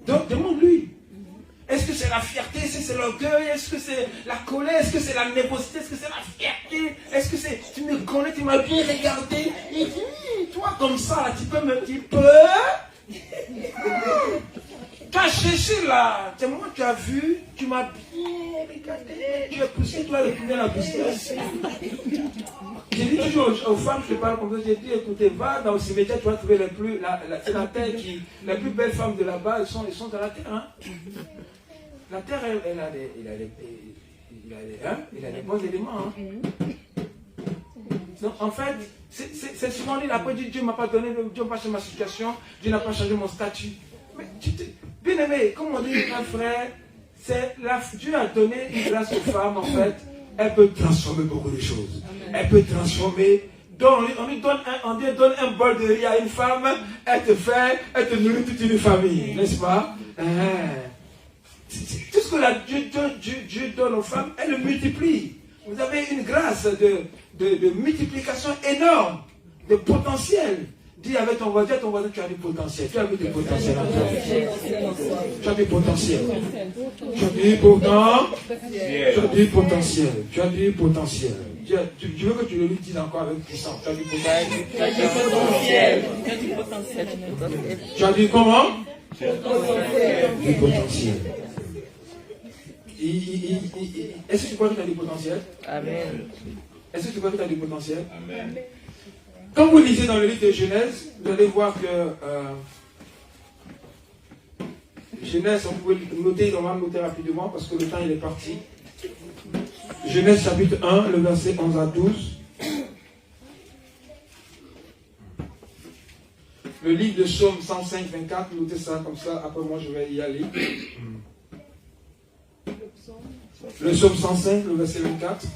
A: Donc demande-lui. Est-ce que c'est la fierté? Est-ce que c'est l'orgueil? Est-ce que c'est la colère? Est-ce que c'est la nervosité? Est-ce que c'est la fierté? Est-ce que c'est tu me connais, tu m'as bien regardé? Et toi comme ça, là, tu peux me dire tu as cherché là, c'est moi tu as vu, tu m'as bien regardé, tu as poussé toi le premier à pousser. J'ai dit toujours aux femmes, je te parle comme ça, j'ai dit écoutez, va dans le cimetière, tu vas trouver les plus, c'est la terre qui, les plus belles femmes de là-bas, elles sont dans la terre. Hein? La terre, elle a des bons éléments. Hein? Donc en fait, c'est souvent dit, après Dieu ne m'a pas donné, Dieu n'a pas changé ma situation, Dieu n'a pas changé mon statut. Mais bien aimé, comme on dit un frère, Dieu a donné une grâce aux femmes en fait. Elle peut transformer beaucoup de choses. Elle peut transformer. Donc, on lui donne un bol de riz à une femme, elle te nourrit toute une famille, n'est-ce pas? Tout ce que Dieu donne aux femmes, elle le multiplie. Vous avez une grâce de multiplication énorme, de potentiel. Dis avec ton voisin, tu as du potentiel. Tu as du potentiel en toi. Tu as du potentiel. Tu as du potentiel. Tu as du potentiel. Je veux que tu le lui dises encore avec puissance. Tu as du potentiel.
B: Tu as du potentiel. Tu as du potentiel.
A: Tu as du comment? Du potentiel. Est-ce que tu crois que tu as du potentiel? Amen. Est-ce que tu crois que tu as du potentiel? Amen. Quand vous lisez dans le livre de Genèse, vous allez voir que Genèse, on peut noter, on va noter rapidement parce que le temps il est parti. Genèse chapitre 1, le verset 11 à 12. Le livre de Psaume 105, 24, notez ça comme ça, après moi je vais y aller. Le Psaume 105, le verset 24.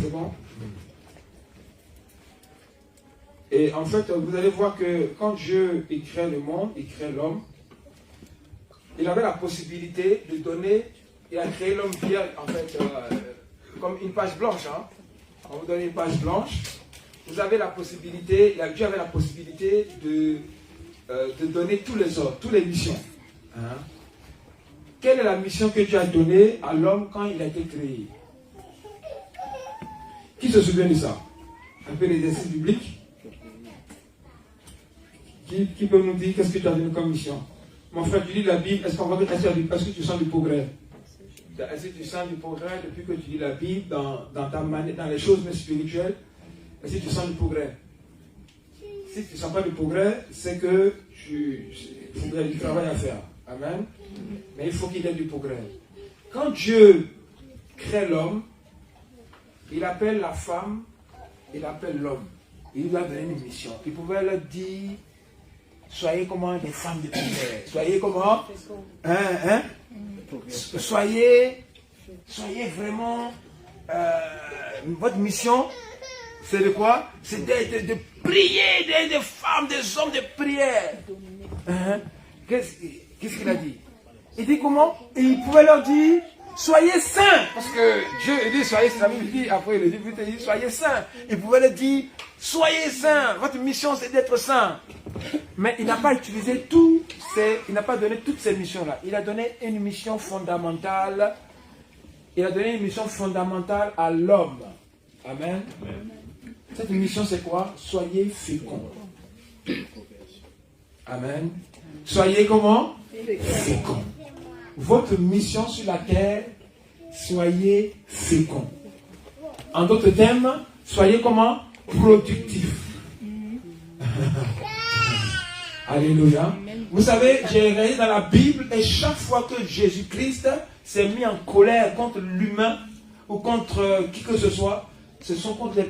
A: C'est bon? Et en fait, vous allez voir que quand Dieu crée le monde, il crée l'homme, il avait la possibilité de donner, il a créé l'homme via, en fait, comme une page blanche. Hein. On vous donne une page blanche. Vous avez la possibilité, Dieu avait la possibilité de donner tous les ordres, toutes les missions. Hein. Quelle est la mission que Dieu a donnée à l'homme quand il a été créé? Qui se souvient de ça? Un peu l'exercice biblique. Qui peut nous dire qu'est-ce que tu as donné comme mission? Mon frère, tu lis la Bible, est-ce que tu sens du progrès? Est-ce que tu sens du progrès depuis que tu lis la Bible dans ta manière, dans les choses spirituelles? Est-ce que tu sens du progrès? Si tu ne sens pas du progrès, c'est que il y a du travail à faire. Amen. Mais il faut qu'il y ait du progrès. Quand Dieu crée l'homme, il appelle la femme, il appelle l'homme. Il lui a donné une mission. Il pouvait leur dire, soyez comment des femmes de prière. Soyez comment? Soyez vraiment, votre mission, c'est de quoi? C'est de prier, des femmes, des hommes de prière. Qu'est-ce qu'il a dit? Il dit comment? Et il pouvait leur dire, soyez saints, parce que Dieu dit soyez saints, il dit, après il dit soyez saints. Il pouvait leur dire, soyez saints, votre mission c'est d'être saints. Mais il n'a pas utilisé il n'a pas donné toutes ces missions-là. Il a donné une mission fondamentale. Il a donné une mission fondamentale à l'homme. Amen. Cette mission c'est quoi? Soyez féconds. Amen. Soyez comment? Féconds. Votre mission sur la terre, soyez féconds. En d'autres termes, soyez comment? Productifs. Alléluia. Vous savez, j'ai regardé dans la Bible et chaque fois que Jésus-Christ s'est mis en colère contre l'humain ou contre qui que ce soit, ce sont contre les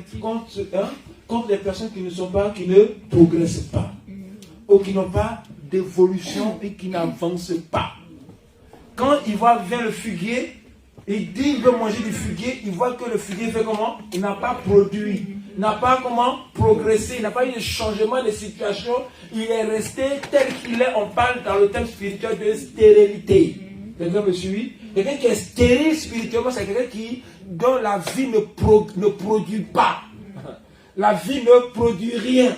A: personnes qui ne progressent pas ou qui n'ont pas d'évolution et qui n'avancent pas. Quand il vient le figuier, il dit qu'il veut manger du figuier, il voit que le figuier fait comment? Il n'a pas produit, il n'a pas comment progressé, il n'a pas eu de changement de situation, il est resté tel qu'il est. On parle dans le thème spirituel de stérilité. Quelqu'un me suit? Quelqu'un qui est stérile spirituellement, c'est quelqu'un dont la vie ne produit pas. La vie ne produit rien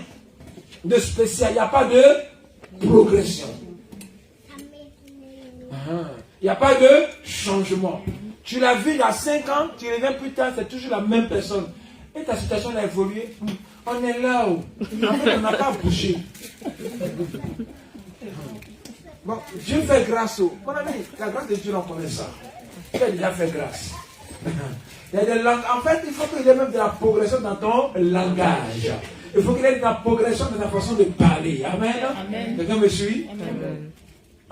A: de spécial, il n'y a pas de progression. Il n'y a pas de changement. Tu l'as vu il y a 5 ans, tu reviens plus tard, c'est toujours la même personne. Et ta situation a évolué. On est là où en fait, on n'a pas bougé. Bon, Dieu fait grâce au. Mon ami, la grâce de Dieu, on connaît ça. Il a déjà fait grâce. Il y a des langues. En fait, il faut qu'il y ait même de la progression dans ton langage. Il faut qu'il y ait de la progression dans ta façon de parler. Amen. Amen. Quelqu'un me suit? Amen.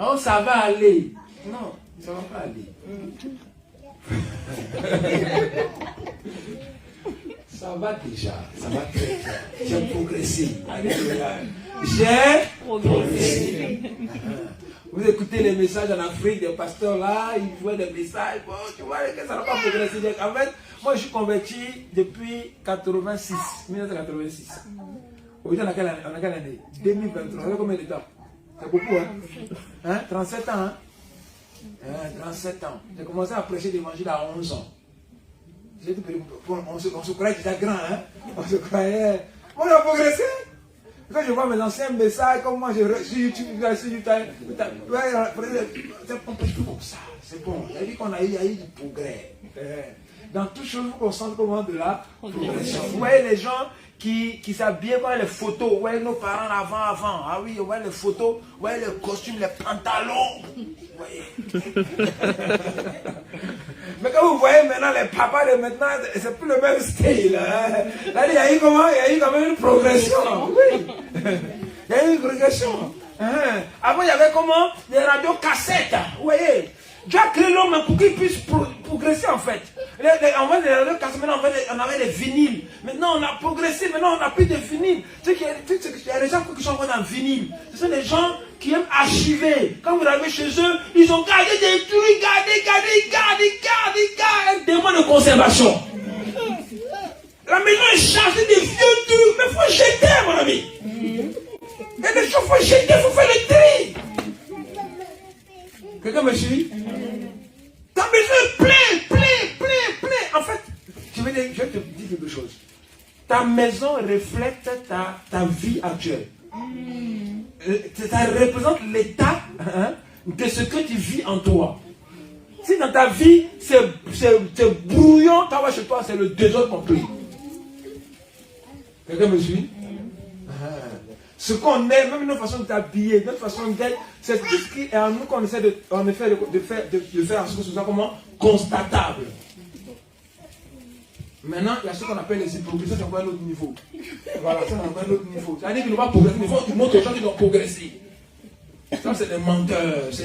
A: Oh, ça va aller. Non, ça ne va pas aller. Ça va déjà, ça va très bien. J'ai progressé. J'ai progressé. Vous écoutez les messages en Afrique des pasteurs là, ils jouent des messages, bon, tu vois que ça n'a pas progressé. En fait, moi je suis converti depuis 1986. Aujourd'hui, on a quelle année? 2023. Ça fait combien de temps? C'est beaucoup, hein? 37 ans, hein? 37 ans. J'ai commencé à prêcher l'évangile à 11 ans. On se croyait déjà grand, hein? On se croyait. On a progressé. Quand je vois mes anciens messages, comme moi, sur YouTube, on peut plus comme ça. C'est bon. Il a dit qu'on a eu du progrès. Dans toutes choses, on sent comment de la progression. Vous voyez les gens qui s'habillent, voyez les photos, vous voyez nos parents avant. Ah oui, vous voyez les photos, vous voyez les costumes, les pantalons. Vous voyez. Mais quand vous voyez maintenant les papas de maintenant, c'est plus le même style. Hein? Là, il y a eu quand même une progression. Oui. Il y a eu une progression. Hein? Avant, il y avait comment? Des radios cassettes. Vous voyez? Dieu a créé l'homme pour qu'il puisse progresser en fait. En fait, les radios cassettes, maintenant on avait des vinyles. Maintenant on a progressé, maintenant on n'a plus de vinyles. Tu sais qu'il y a des gens qui sont encore dans le vinyle. Ce sont des gens qui aiment archiver. Quand vous arrivez chez eux, ils ont gardé des trucs, un démon de conservation. La maison est chargée de vieux trucs, mais il faut jeter, mon ami. Il y a des choses qu'il faut jeter, il faut faire le tri. Quelqu'un me suit? Ta maison est pleine. En fait, je vais te dire quelque chose. Ta maison reflète ta vie actuelle. Ça représente l'état de ce que tu vis en toi. Si dans ta vie, c'est brouillon, tu vas chez toi, c'est le désordre complet. Quelqu'un me suit? Ce qu'on est, même notre façon de t'habiller, notre façon d'être, c'est tout ce qui est en nous qu'on essaie de faire en ce que ce soit comment constatable. Maintenant, il y a ce qu'on appelle les hypocrites, ça c'est encore un autre niveau. Voilà, ça c'est encore un autre niveau. C'est-à-dire qu'ils n'ont pas progressé, mais il faut qu'ils montrent aux gens qu'ils ont progressé. Ça c'est des menteurs, il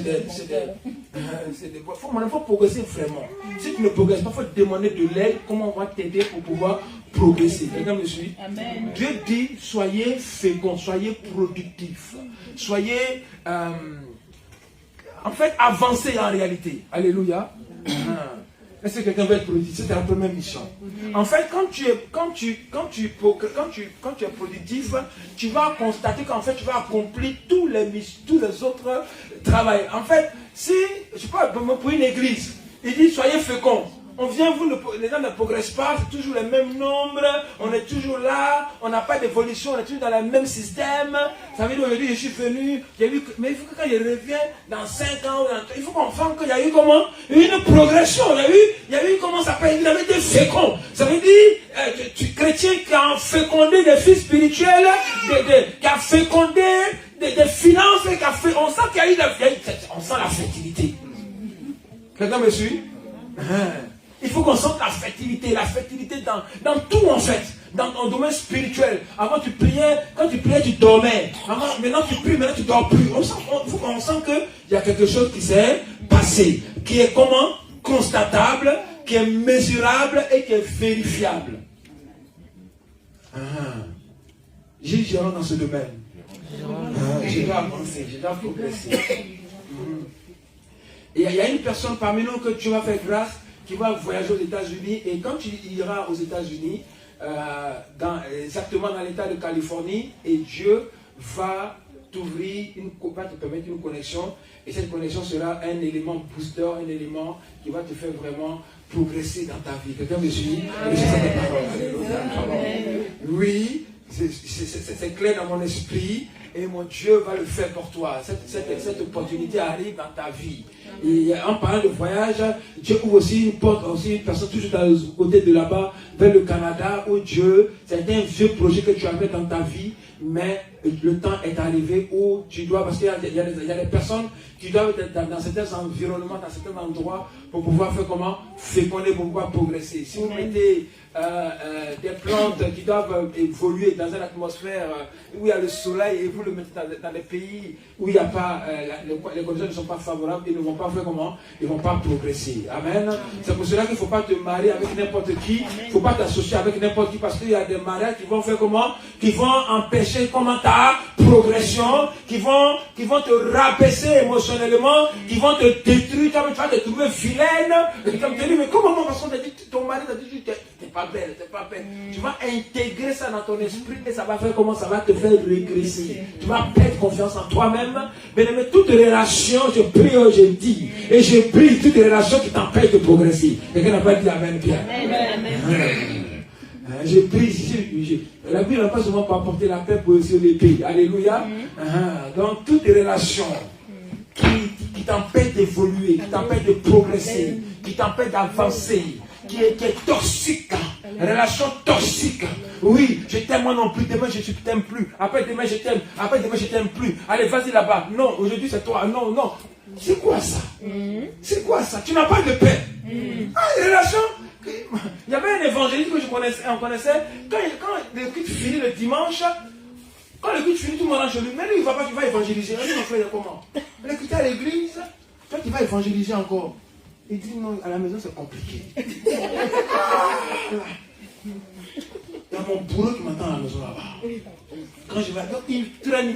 A: faut progresser vraiment. Si tu ne progresses pas, il faut te demander de l'aide, comment on va t'aider pour pouvoir progresser. Quelqu'un me suit? Amen. Dieu dit, soyez féconds, soyez productifs, soyez, en fait, avancez en réalité. Alléluia. Est-ce que quelqu'un veut être productif? C'est la première mission. En fait, quand tu es productif, tu vas constater qu'en fait, tu vas accomplir tous les autres travaux. En fait, si, je sais pas, pour une église, il dit, soyez féconds. On vient, les gens ne progressent pas, c'est toujours le même nombre, on est toujours là, on n'a pas d'évolution, on est toujours dans le même système. Ça veut dire aujourd'hui je suis venu, mais il faut que quand je reviens dans 5 ans, il faut comprendre qu'il y a eu comment? Une progression, il y a eu comment ça s'appelle? Il avait été fécond. Ça veut dire, chrétien qui a fécondé des fils spirituels, qui a fécondé des finances, on sent qu'il y a eu on sent la fertilité. Quelqu'un me suit? Il faut qu'on sente la fertilité dans tout en fait, dans ton domaine spirituel. Avant tu priais, quand tu priais tu dormais. Maintenant tu pries, maintenant tu dors plus. On sent qu'il y a quelque chose qui s'est passé, qui est comment? Constatable, qui est mesurable et qui est vérifiable. J'ai gérant dans ce domaine. Je dois avancer, je dois progresser. Et il y a une personne parmi nous que tu vas faire grâce, qui va voyager aux États-Unis. Et quand tu iras aux États-Unis, exactement dans l'État de Californie, et Dieu va t'ouvrir, va te permettre une connexion. Et cette connexion sera un élément booster, un élément qui va te faire vraiment progresser dans ta vie. Quelqu'un me suit? Oui, c'est clair dans mon esprit. Et mon Dieu va le faire pour toi. Cette opportunité arrive dans ta vie. Et en parlant de voyage, Dieu ouvre aussi une porte, aussi une personne toujours dans le côté de là-bas, vers le Canada, où Dieu, c'est un vieux projet que tu avais dans ta vie, mais le temps est arrivé où tu dois, parce qu'il y a des personnes qui doivent être dans certains environnements, dans certains endroits, pour pouvoir faire comment? Féconder, pour pouvoir progresser. Si vous mettez des plantes qui doivent évoluer dans une atmosphère où il y a le soleil et vous le mettez dans des pays où il n'y a pas, les conditions ne sont pas favorables, ils ne vont pas faire comment? Ils ne vont pas progresser. Amen. C'est pour cela qu'il ne faut pas te marier avec n'importe qui, il ne faut pas t'associer avec n'importe qui, parce qu'il y a des mariages qui vont faire comment? Qui vont empêcher comment ta progression, qui vont te rabaisser émotionnellement, qui vont te détruire, tu vas te trouver vilaine, et tu vas te dire, mais comment mon garçon t'a dit, ton mari t'a dit, t'es pas belle, t'es pas belle. Tu vas intégrer ça dans ton esprit et ça va faire comment? Ça va te faire régresser. Tu vas perdre confiance en toi-même. Mais toutes les relations, je prie, je dis, et je prie toutes les relations qui t'empêchent de progresser. Quelqu'un n'a pas dit Amen, Pierre. Je prie, la Bible n'a pas seulement pour apporter la paix pour aussi l'épée. Alléluia. Donc toutes les relations qui t'empêchent d'évoluer, qui t'empêchent de progresser, qui t'empêchent d'avancer, qui est toxique, relation toxique. Oui, je t'aime moi non plus, demain je ne t'aime plus, après demain je t'aime, après demain je t'aime plus. Allez, vas-y là-bas. Non, aujourd'hui c'est toi. Non, non. C'est quoi ça? C'est quoi ça? Tu n'as pas de paix. Une relation. Il y avait un évangéliste que on connaissait, quand le culte finit le dimanche, quand le culte finit, tout le monde rentre chez lui, mais lui il ne va pas, tu vas évangéliser. Il dit, mon frère, comment? Le culte à l'église, toi tu vas évangéliser encore. Il dit, non, à la maison c'est compliqué. Il y a mon bourreau qui m'attend à la maison là-bas. Quand je vais, donc il traîne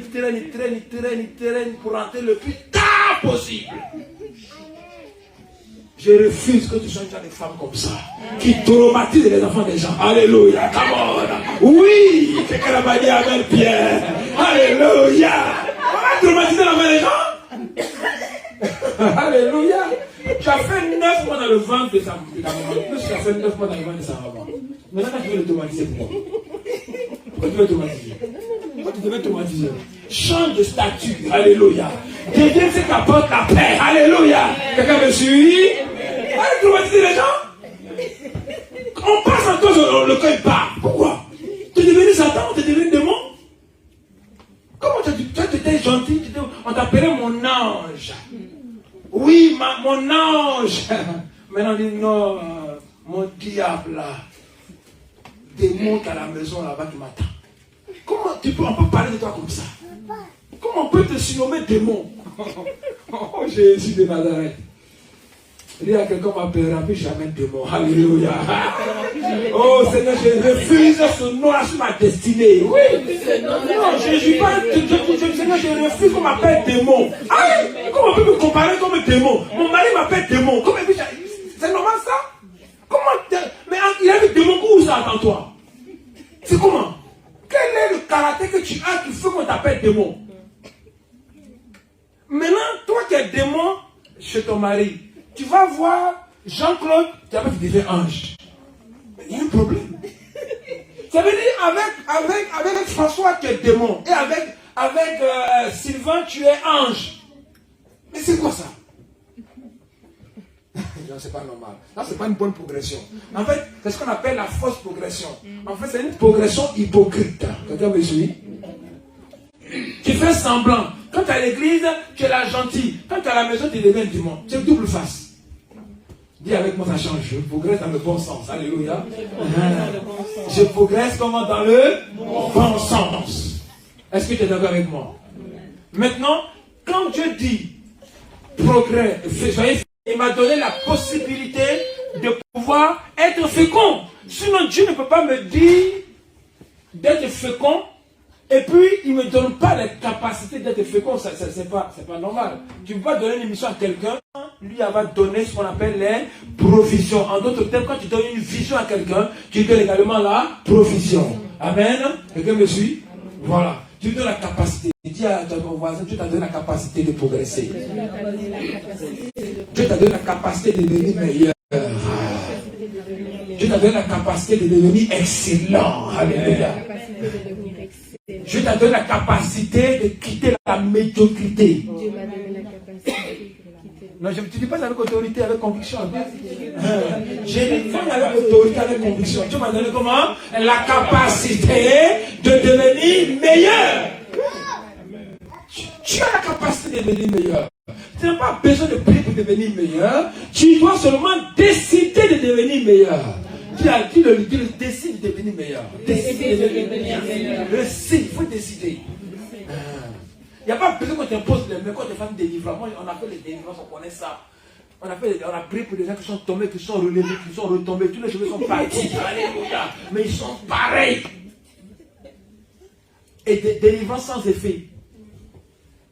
A: pour rentrer le plus tard possible. Je refuse que tu sois des femmes comme ça, qui traumatisent les enfants des gens. Alléluia, come on. Oui, quelqu'un m'a dit Amen, Pierre. Alléluia. On va traumatiser l'enfant des gens. Alléluia. Tu as fait 9 mois dans le ventre de ta maman. Tu as fait 9 mois dans le ventre de sa maman. Maintenant, tu veux le traumatiser pour moi. Pourquoi tu veux le traumatiser? Pourquoi tu devais traumatiser? Change de statut. Alléluia. Deviens ce qui apporte la paix. Alléluia. Quelqu'un me suit? Allez traumatiser les gens. On passe en toi, le cœur part. Pourquoi? Tu es devenu Satan, tu es devenu démon. Comment tu étais gentil? On t'appelait mon ange. Oui, mon ange. Maintenant on dit non, mon diable là. Démon qui est à la maison là-bas qui m'attend. Comment on peut parler de toi comme ça? Comment on peut te surnommer démon? Oh Jésus de Nazareth. Il y a quelqu'un qui m'appellera, puis jamais démon. Alléluia. Oh Seigneur, je refuse ce nom-là sur ma destinée. Oui. Non, je ne suis pas. Seigneur, je refuse qu'on m'appelle démon. Ah, comment on peut me comparer comme démon? Mon mari m'appelle démon. C'est normal ça? Comment? Mais il y a des démons où ça attend toi? C'est comment? Quel est le caractère que tu as qui fait qu'on t'appelle démon? Maintenant, toi qui es démon chez ton mari, tu vas voir Jean-Claude, tu vas devenir ange. Mais il y a un problème. Ça veut dire avec François tu es démon et avec Sylvain tu es ange. Mais c'est quoi ça? Non, c'est pas normal. Là, c'est pas une bonne progression. En fait, c'est ce qu'on appelle la fausse progression. En fait, c'est une progression hypocrite. Quelqu'un me suit? Tu fais semblant. Quand tu es à l'église, tu es là gentil. Quand tu es à la maison, tu deviens du monde. C'est double face. Dis avec moi, ça change. Je progresse dans le bon sens. Alléluia. Je progresse comment? Dans le bon sens. Est-ce que tu es d'accord avec moi? Maintenant, quand Dieu dit progrès, il m'a donné la possibilité de pouvoir être fécond. Sinon, Dieu ne peut pas me dire d'être fécond et puis il ne me donne pas la capacité d'être fécond. C'est pas normal. Tu ne peux pas donner une mission à quelqu'un, lui elle va donner ce qu'on appelle les provisions. En d'autres termes, quand tu donnes une vision à quelqu'un, tu donnes également la provision. Amen. Quelqu'un me suit? Voilà. Tu donnes la capacité. Dis à ton voisin, Dieu t'a donné la capacité de progresser. Dieu t'a donné la capacité de devenir meilleur. Dieu t'a donné la capacité de devenir excellent. Alléluia. Dieu t'a donné la capacité de quitter la médiocrité. Non, je ne te dis pas avec autorité, avec conviction. J'ai dit avec autorité, avec conviction. Dieu m'a donné comment? La capacité de devenir meilleur. Tu as la capacité de devenir meilleur. Tu n'as pas besoin de prier pour devenir meilleur. Tu dois seulement décider de devenir meilleur. Tu le décides de devenir meilleur. Décide de devenir meilleur. Il faut décider. Il n'y a pas besoin qu'on t'impose les mains, quand tu fais une délivrance. Moi, on a fait les délivrances, on connaît ça. On a prié pour des gens qui sont tombés, qui sont relevés, qui sont retombés. Tous les cheveux sont partis. Alléluia. Mais ils sont pareils. Et des délivrances sans effet.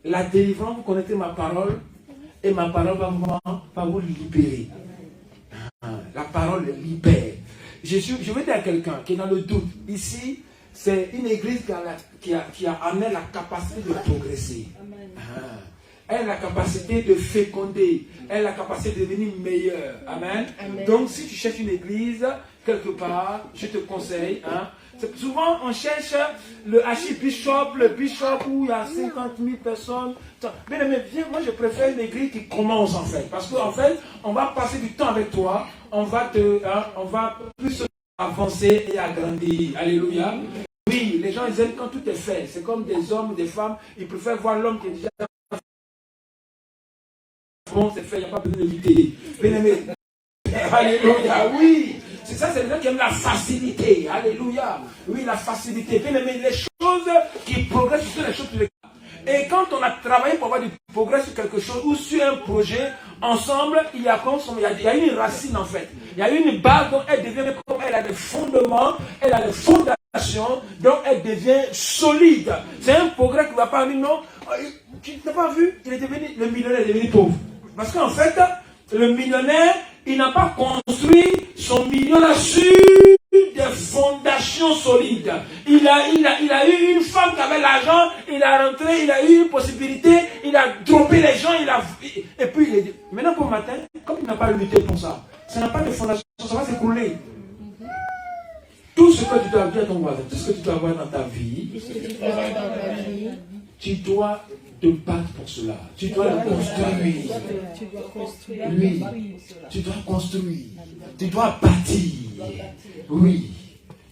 A: La délivrance, vous connaissez ma parole. Et ma parole va vous libérer. La parole libère. Je vais dire à quelqu'un qui est dans le doute. Ici, c'est une église qui a amené la capacité de progresser. Elle a la capacité de féconder. Elle a la capacité de devenir meilleure. Amen. Donc, si tu cherches une église, quelque part, je te conseille. Souvent, on cherche le archibishop, le bishop où il y a 50 000 personnes. Mais viens, moi, je préfère une église qui commence en fait. Parce qu'en fait, on va passer du temps avec toi. On va plus avancer et agrandir. Alléluia. Oui, les gens, ils aiment quand tout est fait. C'est comme des hommes ou des femmes. Ils préfèrent voir l'homme qui est déjà bon, c'est fait. Il n'y a pas besoin de lutter. Bien-aimé. Alléluia. Oui. C'est ça, c'est les gens qui aiment la facilité. Alléluia. Oui, la facilité. Bien-aimé, les choses qui progressent, ce sont les choses qui les... Et quand on a travaillé pour avoir du progrès sur quelque chose ou sur un projet, ensemble, il y a une racine en fait. Il y a une base, donc elle devient comme elle a des fondements, elle a des fondations, donc elle devient solide. C'est un progrès qui ne va pas venir, non. Tu n'as pas vu, le millionnaire est devenu pauvre. Parce qu'en fait, le millionnaire, il n'a pas construit son million là sur des fondations solides. Il a eu une femme qui avait l'argent, il a rentré, il a eu une possibilité, il a droppé les gens, et puis il est dit, maintenant pour le matin, comme il n'a pas lutté pour ça, ça n'a pas de fondation, ça va s'écrouler. Tout ce que tu dois dire à ton voisin, tout ce que tu dois avoir dans ta vie, tu dois te battre pour cela. Tu dois le construire. Oui. Tu dois construire. Tu dois bâtir. Oui.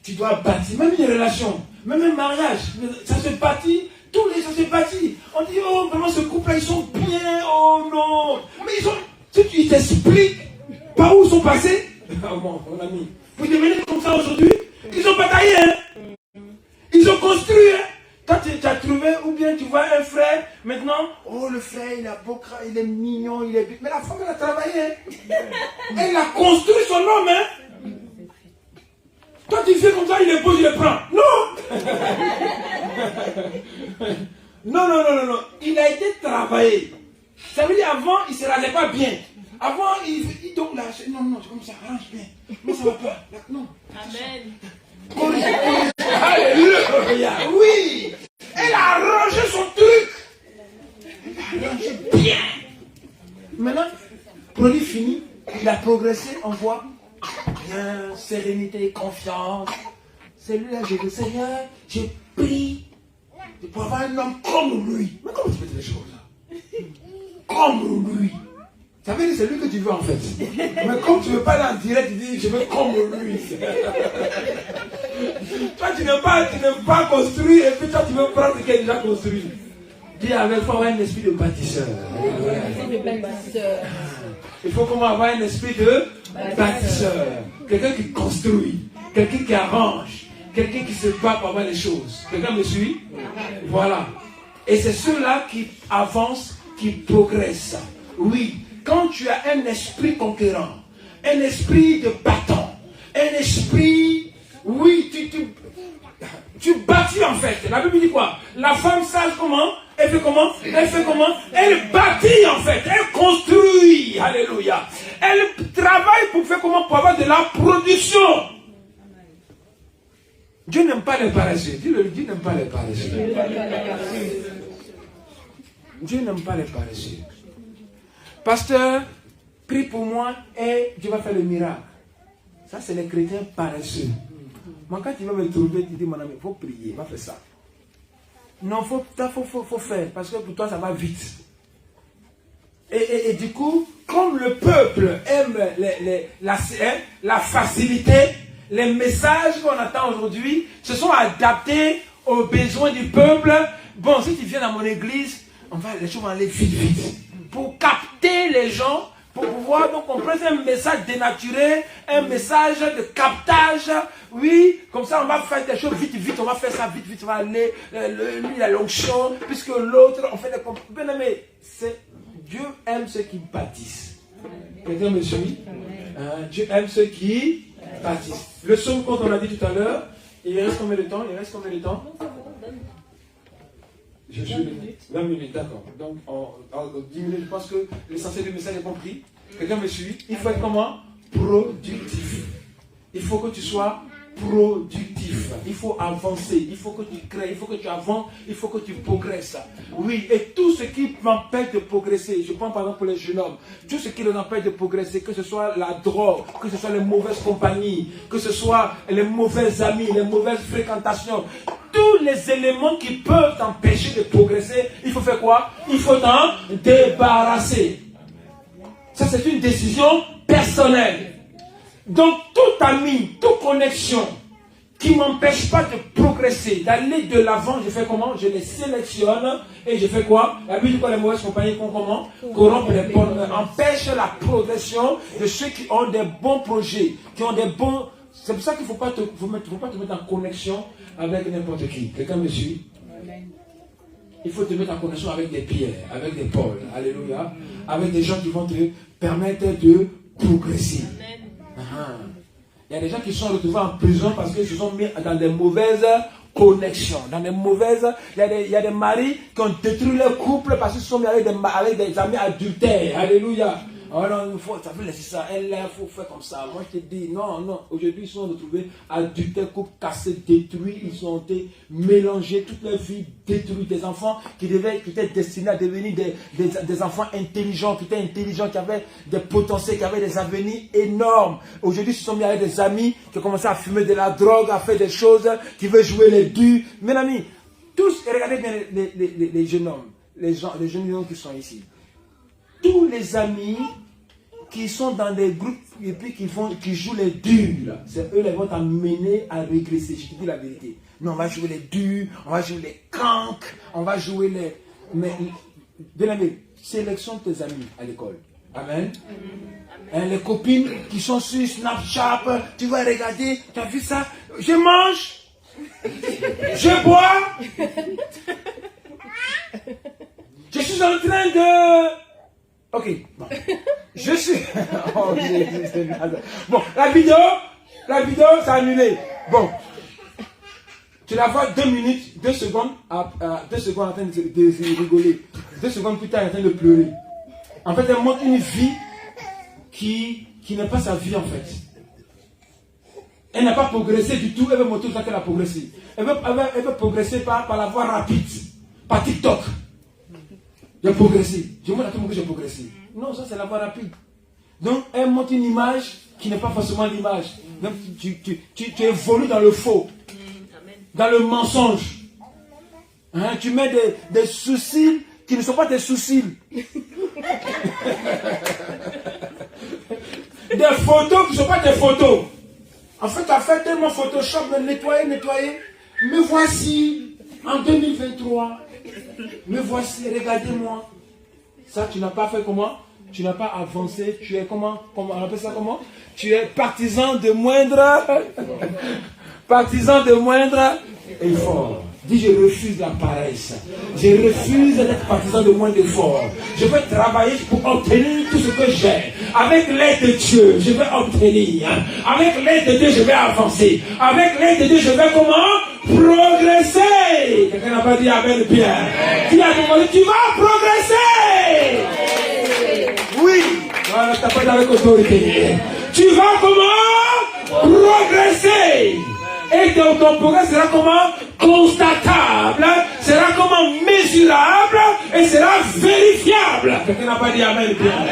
A: Tu dois bâtir. Même une relation, même un mariage, ça se bâtit. Tous les gens se bâtit. On dit, oh, vraiment, ce couple-là, ils sont bien. Oh non. Mais ils t'expliquent par où ils sont passés. Ah bon, mon ami. Vous devenez comme ça aujourd'hui. Ils ont bataillé. Ils ont construit. Quand tu as trouvé, ou bien tu vois un frère, maintenant, oh le frère, il a beau, il est mignon, il est... Mais la femme, elle a travaillé. Elle a construit son homme. Toi, tu fais comme ça, il est beau, je le prends. Non. Non. Il a été travaillé. Ça veut dire, avant, il ne se rasait pas bien. Avant, il donc là, non, c'est comme ça, arrange bien. Mais ça ne va pas. Là, non.
B: Amen.
A: Alléluia, oui. Elle a arrangé son truc. Elle a arrangé bien. Maintenant, produit fini, il a progressé, on voit bien, sérénité, confiance. C'est lui là, j'ai dit, Seigneur, j'ai pris pour avoir un homme comme lui. Mais comment tu fais des choses là? Comme lui. Ça veut dire c'est lui que tu veux en fait. Mais comme tu ne veux pas aller en direct, tu dis je veux comme lui. Toi tu n'aimes pas construire et puis toi tu veux prendre ce qui est déjà construit. Dis avec moi, avoir un esprit de bâtisseur. Il faut comment avoir un esprit de bâtisseur. Quelqu'un qui construit, quelqu'un qui arrange, quelqu'un qui se bat pour avoir les choses. Quelqu'un me suit? Voilà. Et c'est ceux-là qui avancent, qui progressent. Oui, quand tu as un esprit conquérant, un esprit de battant, un esprit, oui, tu bâtis en fait. La Bible dit quoi? La femme sage comment? Elle fait comment? Elle fait comment? Elle bâtit en fait. Elle construit. Alléluia. Elle travaille pour faire comment? Pour avoir de la production. Dieu n'aime pas les paresseux. Dis-le, Dieu n'aime pas les paresseux. Dieu n'aime pas les paresseux. Pasteur, prie pour moi et Dieu va faire le miracle. Ça, c'est les chrétiens paresseux. Moi, quand tu vas me trouver, tu dis, mon ami, il faut prier, va faire ça. Non, faut faire, parce que pour toi, ça va vite. Et du coup, comme le peuple aime la facilité, les messages qu'on attend aujourd'hui se sont adaptés aux besoins du peuple. Bon, si tu viens dans mon église, les choses vont aller vite. Pour capter les gens, pour pouvoir, donc on prend un message dénaturé, un message de captage, oui, comme ça on va faire des choses vite, on va faire ça vite, on va aller, lui il a l'onction, puisque l'autre, on fait des comptes. Mais Dieu aime ceux qui bâtissent. Quelqu'un me suit? Dieu aime ceux qui bâtissent. Le psaume qu'on a dit tout à l'heure, il reste combien de temps? Je suis 20 minutes, d'accord. Donc, en 10 minutes, je pense que l'essentiel du message est compris. Quelqu'un me suit? Il faut être comment? Productif. Il faut que tu sois productif. Il faut avancer. Il faut que tu crées. Il faut que tu avances. Il faut que tu progresses. Oui, et tout ce qui m'empêche de progresser, je prends par exemple pour les jeunes hommes, tout ce qui les empêche de progresser, que ce soit la drogue, que ce soit les mauvaises compagnies, que ce soit les mauvais amis, les mauvaises fréquentations, tous les éléments qui peuvent t'empêcher de progresser, il faut faire quoi? Il faut t'en débarrasser. Ça, c'est une décision personnelle. Donc, tout ami, toute connexion qui ne m'empêche pas de progresser, d'aller de l'avant, je fais comment? Je les sélectionne et je fais quoi? La Bible dit quoi? Les mauvaises compagnies font comment? Corrompent les bonnes, empêchent la progression de ceux qui ont des bons projets, qui ont des bons... C'est pour ça qu'il ne faut pas te mettre en connexion avec n'importe qui. Quelqu'un me suit? Il faut te mettre en connexion avec des Pierre, avec des Paul. Alléluia. Avec des gens qui vont te permettre de progresser. Il y a des gens qui sont retrouvés en prison parce qu'ils se sont mis dans des mauvaises connexions. Il y a des maris qui ont détruit leur couple parce qu'ils se sont mis avec des amis adultères. Alléluia. Oh non, ça veut laisser ça. Il faut faire comme ça. Moi, je te dis, non. Aujourd'hui, ils sont retrouvés adultères, couples cassés, détruits. Ils ont été mélangés, toute leur vie détruite. Des enfants qui étaient destinés à devenir des enfants intelligents, qui avaient des potentiels, qui avaient des avenirs énormes. Aujourd'hui, ils se sont mis avec des amis qui ont commencé à fumer de la drogue, à faire des choses, qui veulent jouer les durs. Mes amis, tous, regardez bien les jeunes hommes, les jeunes hommes qui sont ici. Tous les amis qui sont dans des groupes et puis qui jouent les durs, c'est eux qui vont t'amener à régresser. Je te dis la vérité. Non, on va jouer les durs, on va jouer les canques, on va jouer les... Mais, bien aimé, sélectionne tes amis à l'école. Amen. Les copines qui sont sur Snapchat, tu vas regarder, tu as vu ça? Je mange, je bois, je suis en train de... Ok, bon. Je suis... Oh, bon, la vidéo, c'est annulé. Bon. Tu la vois 2 minutes, 2 secondes, 2 secondes en train de rigoler. 2 secondes plus tard, elle est en train de pleurer. En fait, elle montre une vie qui n'est pas sa vie, en fait. Elle n'a pas progressé du tout, elle veut montrer qu'elle a progressé. Elle veut progresser par la voie rapide, par TikTok. J'ai progressé. Je montre à tout le monde que j'ai progressé. Non, ça c'est la voie rapide. Donc, elle montre une image qui n'est pas forcément l'image. Donc, tu évolues dans le faux, dans le mensonge. Hein, tu mets des sourcils qui ne sont pas des sourcils. Des photos qui ne sont pas des photos. En fait, tu as fait tellement Photoshop de nettoyer. Me voici en 2023. Me voici, regardez-moi. Ça, tu n'as pas fait comment? Tu n'as pas avancé. Tu es comment? On appelle ça comment? Tu es partisan de moindre. Partisan de moindre effort. Dis, je refuse la paresse. Je refuse d'être partisan de moins d'efforts. Je vais travailler pour obtenir tout ce que j'ai. Avec l'aide de Dieu, je vais obtenir. Avec l'aide de Dieu, je vais avancer. Avec l'aide de Dieu, je vais comment? Progresser. Quelqu'un n'a pas dit Amen, Pierre. Dis à ton mari, tu vas progresser. Oui. Voilà, tu n'as pas dit avec autorité. Tu vas comment? Progresser. Et ton progrès sera comment? Constatable, sera comment? Mesurable et sera vérifiable. Quelqu'un n'a pas dit Amen, bien.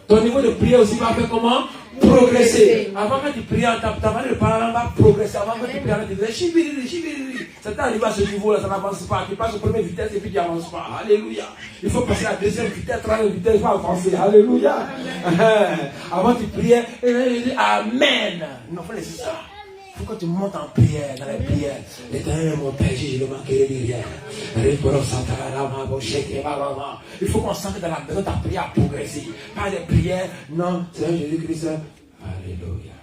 A: Ton niveau de prière aussi va faire comment? Progresser. Avant que tu pries, ta manière de parler va progresser. Avant que tu pries, tu disais chibiriri. Ça t'est arrivé à ce niveau-là, ça n'avance pas. Tu passes aux première vitesse et puis tu n'avances pas. Alléluia. Il faut passer à la deuxième vitesse, troisième vitesse, il faut avancer. Alléluia. Avant tu priais, et là, je dis Amen. Non, il faut laisser ça. Il faut que tu montes en prière, dans les prières. L'Éternel est mon Père, je ne manquerai de rien. Il faut qu'on sente que dans la maison, ta prière a progressé. Pas des prières, non, Seigneur Jésus-Christ. Alléluia.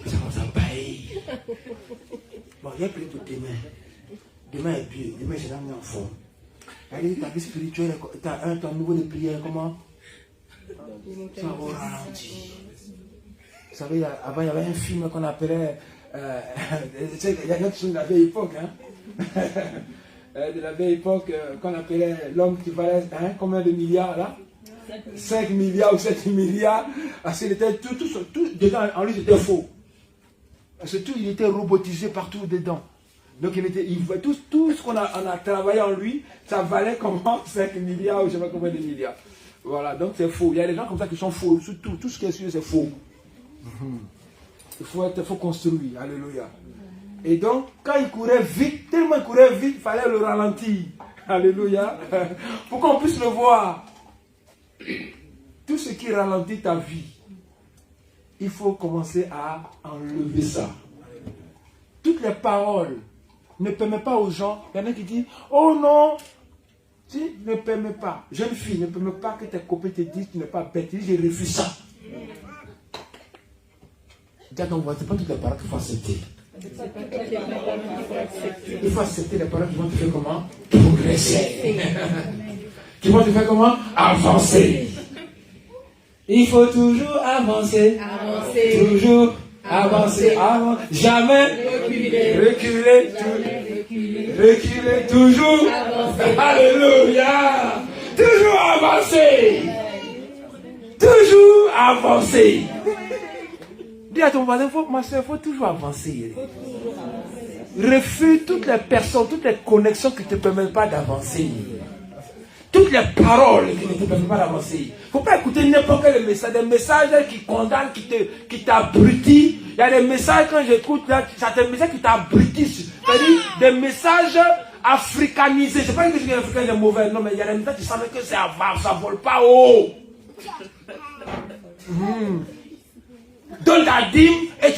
A: Ça commence à bailler. Bon, il y a plus pour demain. Demain est Dieu. Demain, je l'ai mis en forme. Allez, ta vie spirituelle, tu as ton niveau de prière, comment? Ça va au ralenti. Vous savez, avant, il y avait un film qu'on appelait. Il y a quelque chose de la vieille époque, hein? De la vieille époque, qu'on appelait l'homme qui valait combien de milliards là? 5 milliards ou 7 milliards. Parce qu'il était tout dedans, en lui, c'était faux. Parce que tout, il était robotisé partout dedans. Donc, il voit tout ce qu'on a travaillé en lui, ça valait comment 5 milliards ou je ne sais pas combien de milliards. Voilà, donc c'est faux. Il y a des gens comme ça qui sont faux. Tout ce qui est sûr, c'est faux. Il faut construire. Alléluia. Et donc, quand il courait vite, tellement il courait vite, il fallait le ralentir. Alléluia. Pour qu'on puisse le voir. Tout ce qui ralentit ta vie, il faut commencer à enlever ça. Toutes les paroles ne permettent pas aux gens. Il y en a qui disent, oh non, si, ne permets pas. Jeune fille, ne permets pas que tes copains te disent tu n'es pas bête. Je refuse ça. Dis à ton voisin, c'est pas toutes les paroles qu'il faut accepter. Il faut accepter les paroles qui vont te faire comment? Progresser. Qui vont te faire comment? Avancer. Il faut toujours avancer. Toujours avancer. Jamais reculer. Reculer. Toujours. Alléluia. Toujours avancer. Toujours avancer. Dis à ton voisin, ma soeur, il faut toujours avancer. Refuse toutes les personnes, toutes les connexions qui ne te permettent pas d'avancer. Toutes les paroles qui ne te permettent pas d'avancer. Il ne faut pas écouter n'importe quel message. Des messages qui condamnent, qui t'abrutissent. Il y a des messages, quand j'écoute, certains messages qui t'abrutissent. C'est-à-dire des messages africanisés. Je ne sais pas que les Africains sont mauvais. Non, mais il y a des messages qui savent que ça ne vole pas haut. Donne ta dîme et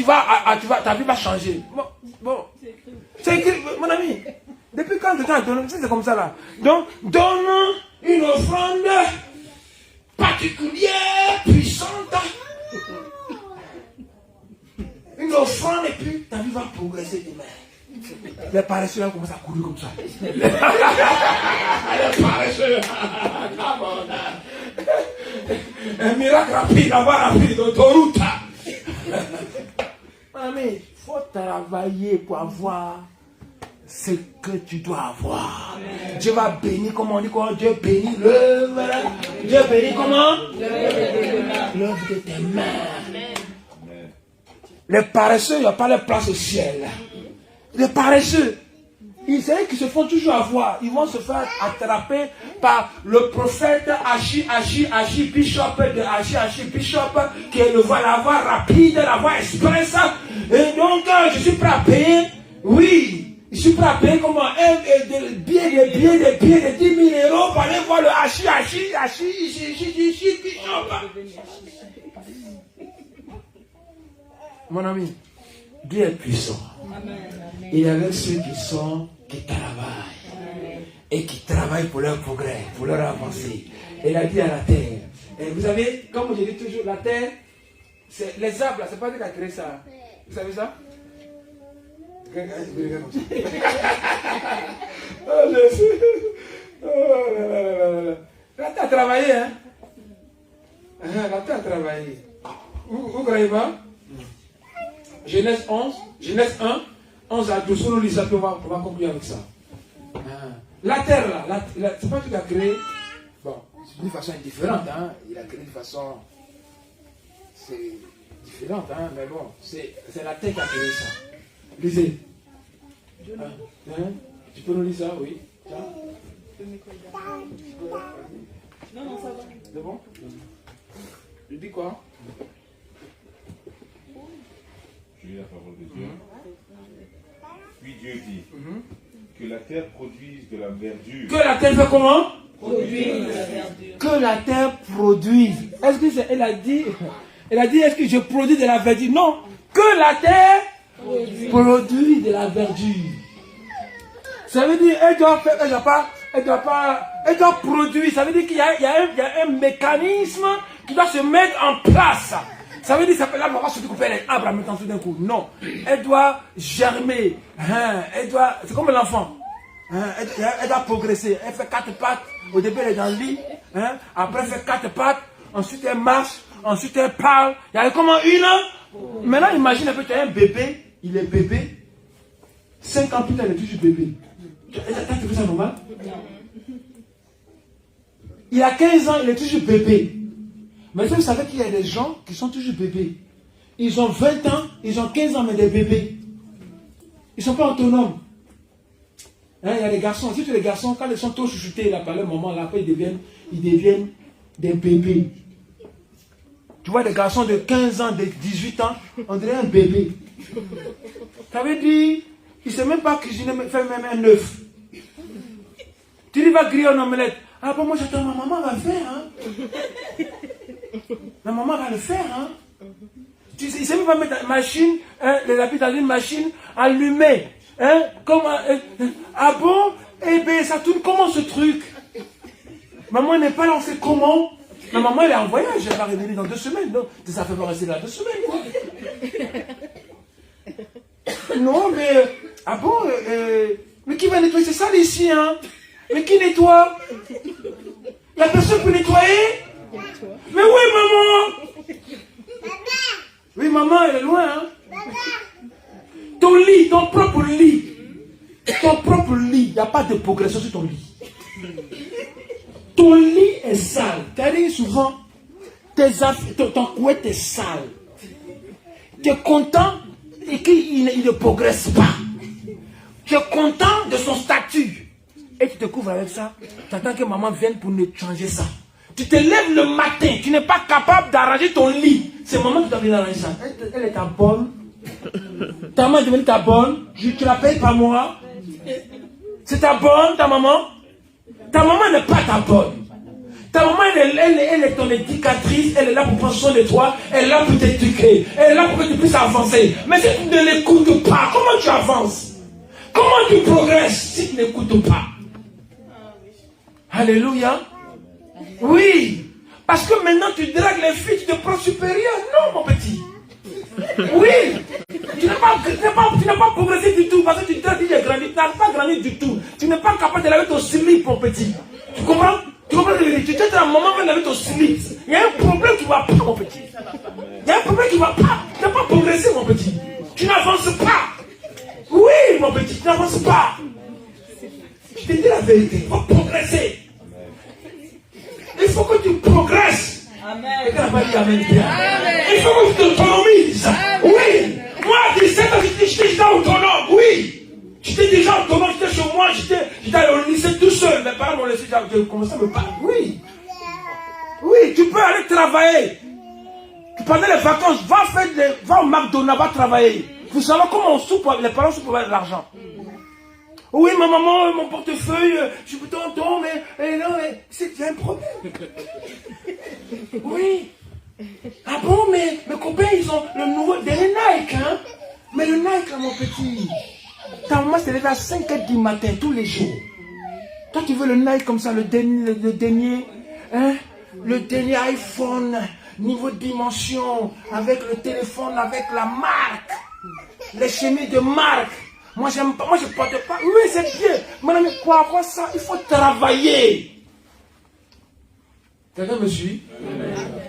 A: ta vie va changer. Bon. C'est écrit, mon ami. Depuis quand tu as donné, c'est comme ça là. Donc, donne une offrande particulière, puissante. Une offrande et puis ta vie va progresser demain. Les paresseux là commencent à courir comme ça. Les paresseux. Un miracle rapide, la voie rapide, d'autoroute. Mais il faut travailler pour avoir ce que tu dois avoir. Amen. Dieu va bénir, comment on dit quoi? Dieu bénit l'œuvre. Dieu bénit comment? L'œuvre de tes mains. Amen. Les paresseux, il n'y a pas de place au ciel. Les paresseux, c'est eux qui se font toujours avoir. Ils vont se faire attraper par le prophète Achi Bishop de Achi Bishop, qui est la voie rapide, la voie express. Et donc, je suis prêt à payer. Oui, je suis prêt à payer comment des billets de 10 000 euros pour aller voir le Achi Bishop. Mon ami, Dieu est puissant. Il y avait ceux qui travaillent. Et qui travaillent pour leur progrès, pour leur avancée. Il a dit à la terre. Et vous savez, comme je dis toujours, la terre, c'est les arbres, c'est pas Dieu qui a créé ça. Vous savez ça? Oh, je sais. Oh là là là là là. La terre a travaillé, hein? La terre a travaillé. Vous croyez pas? Genèse 1, 11 à 12. On lit ça, puis on va conclure avec ça. La terre, là, c'est pas Dieu qui a créé. Bon, c'est d'une façon différente, hein? Il a créé d'une façon. C'est différente, hein? Mais bon, c'est la terre qui a créé ça. Lisez. Tu peux nous lire ça, oui? Ça?
B: Non, ça va.
A: C'est bon? Je dis quoi?
D: Je lis la parole de Dieu. Puis Dieu dit que la terre produise de la verdure.
A: Que la terre fait comment?
B: Produire de la verdure.
A: Que la terre produise. Est-ce que elle a dit, est-ce que je produis de la verdure? Non. Que la terre produit de la verdure. Ça veut dire, elle doit produire. Ça veut dire qu'il y a un mécanisme qui doit se mettre en place. Ça veut dire, là, on va se découper les arbres en mettant tout d'un coup. Non. Elle doit germer. C'est comme l'enfant. Elle doit progresser. Elle fait 4 pattes. Au début, elle est dans le lit. Après, elle fait 4 pattes. Ensuite, elle marche. Ensuite, elle parle. Il y a comment une. Maintenant, imagine un peu, tu as un bébé. Il est bébé. 5 ans plus tard, il est toujours bébé. T'as trouvé ça normal? Il a 15 ans, il est toujours bébé. Mais vous savez qu'il y a des gens qui sont toujours bébés. Ils ont 20 ans, ils ont 15 ans, mais des bébés. Ils ne sont pas autonomes. Il y a des garçons, surtout les garçons, quand ils sont trop chouchoutés là, par le moment, là, après, ils deviennent des bébés. Tu vois des garçons de 15 ans, de 18 ans, on dirait un bébé. Ça veut dire, il ne sait même pas cuisiner, faire même un œuf. Tu lui vas griller une omelette. Ah bon, moi j'attends, ma maman va le faire. Hein? Ma maman va le faire. Hein? Il ne sait même pas mettre la machine, les habits dans une machine allumée. Hein? Ah bon? Eh bien, ça tourne comment ce truc? Maman n'est pas là, on fait comment? Ma maman elle est en voyage, elle va revenir dans 2 semaines. Donc, ça fait pas rester là 2 semaines. Quoi. Non, mais. Ah bon? Mais qui va nettoyer? C'est ça ici, hein? Mais qui nettoie? Il n'y a personne pour nettoyer? Mais oui, maman! Oui, maman, elle est loin, hein? Ton lit, ton propre lit. Ton propre lit, il n'y a pas de progression sur ton lit. Ton lit est sale. Tu as dit souvent, ton couette est sale. Tu es content et qu'il ne progresse pas. Tu es content de son statut. Et tu te couvres avec ça. Tu attends que maman vienne pour changer ça. Tu te lèves le matin. Tu n'es pas capable d'arranger ton lit. C'est maman qui t'a venu arranger ça. Elle est ta bonne. Ta maman est devenue ta bonne. Tu la payes pas moi. C'est ta bonne, ta maman. Ta maman n'est pas ta bonne. Ta maman, elle est ton éducatrice. Elle est là pour prendre soin de toi. Elle est là pour t'éduquer. Elle est là pour que tu puisses avancer. Mais si tu ne l'écoutes pas, comment tu avances? Comment tu progresses si tu n'écoutes pas? Alléluia. Oui. Parce que maintenant tu dragues les filles, tu te prends supérieur. Non, mon petit. Oui. Tu n'as pas progressé du tout. Parce que tu te dis, j'ai grandi. Tu n'as pas grandi du tout. Tu n'es pas capable de laver ton slip, mon petit. Tu comprends? Tu comprends? Tu dis à un moment de laver ton slip. Il y a un problème qui ne va pas, mon petit. Il y a un problème qui ne va pas. Tu n'as pas progressé, mon petit. Tu n'avances pas. Oui, mon petit, tu n'avances pas. Je te dis la vérité. Il faut progresser. Il faut que tu progresses.
B: Amen.
A: Il faut que tu t'autonomises. Oui. Moi, à 17 ans, j'étais déjà autonome. Oui. J'étais déjà autonome. J'étais chez moi. J'étais allé au lycée tout seul. Mes parents m'ont laissé. J'ai commencé à me parler. Oui. Oui, tu peux aller travailler. Pendant les vacances, va au McDonald's, va travailler. Vous savez comment on soupe, les parents soupent avec l'argent. Oui, ma maman, mon portefeuille, je suis tonton, mais non, mais c'est un problème. Oui. Ah bon, mais mes copains, ils ont le nouveau des Nike, hein. Mais le Nike, là, mon petit, ta maman s'est levée à 5h du matin, tous les jours. Toi, tu veux le Nike comme ça, le dernier, hein, le dernier iPhone, niveau dimension, avec le téléphone, avec la marque, les chemises de marque. Moi, j'aime pas, moi, je porte pas. Oui, c'est bien. Madame, pour avoir ça, il faut travailler. Quelqu'un me suit?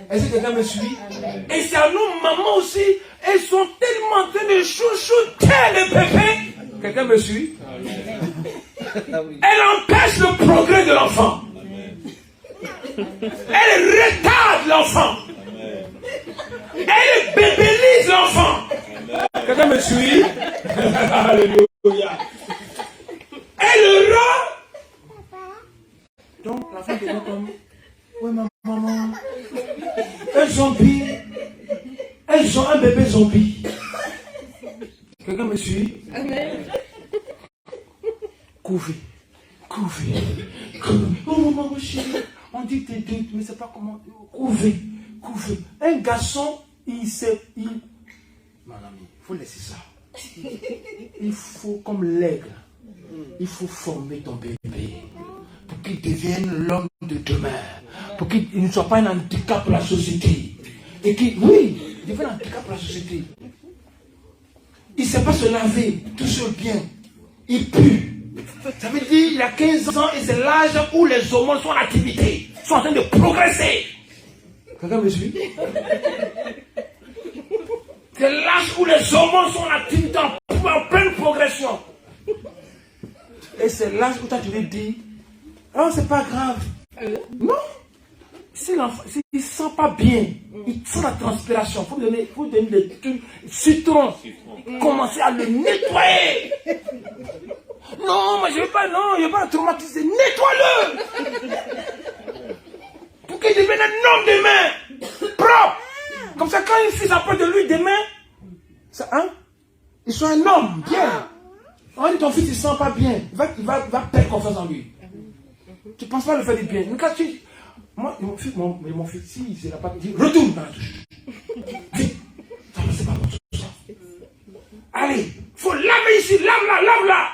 A: Est-ce que quelqu'un me suit? Et c'est à nous, mamans aussi, elles sont tellement en train de chouchouter les bébés. Quelqu'un me suit? Elle empêche le progrès de l'enfant. Elle retarde l'enfant. Elle bébélise l'enfant. Quelqu'un me suit? Alléluia. Elle le rend. Donc l'enfant devient comme, oui maman, un zombie. Elles ont un bébé zombie. Quelqu'un me suit? Amen. Couvez. Oh maman, mon chéri, on dit t'es deux, mais c'est pas comment. Couvez. Un garçon, il sait. Mon ami, il faut laisser ça. Il faut, comme l'aigle, il faut former ton bébé pour qu'il devienne l'homme de demain, pour qu'il ne soit pas un handicap pour la société. Et qu'il, oui, il devienne un handicap pour la société. Il ne sait pas se laver, tout seul bien. Il pue. Ça veut dire il a 15 ans et c'est l'âge où les hormones sont en activité, sont en train de progresser. Quelqu'un me suit? C'est l'âge où les hormones sont en activité, en pleine progression. Et c'est l'âge où toi tu veux dire, oh c'est pas grave. Non. Si l'enfant, s'il ne sent pas bien, il faut la transpiration, il faut donner des trucs, citron, commencer à le nettoyer. Non, mais je ne veux pas, non, je ne veux pas le traumatiser, nettoie-le. Pour qu'il devienne un homme demain, propre. Comme ça, quand une fille s'approche de lui demain, ça, hein, il soit un homme, bien. On dit ton fils, il ne se sent pas bien, il va perdre confiance en lui. Tu ne penses pas le faire du bien. Mais quand tu... Moi, mon fils, si il n'a pas dit, retourne dans la douche. Vite. Ça ne c'est pas bon tout ça. Allez, il faut laver ici, lave-la.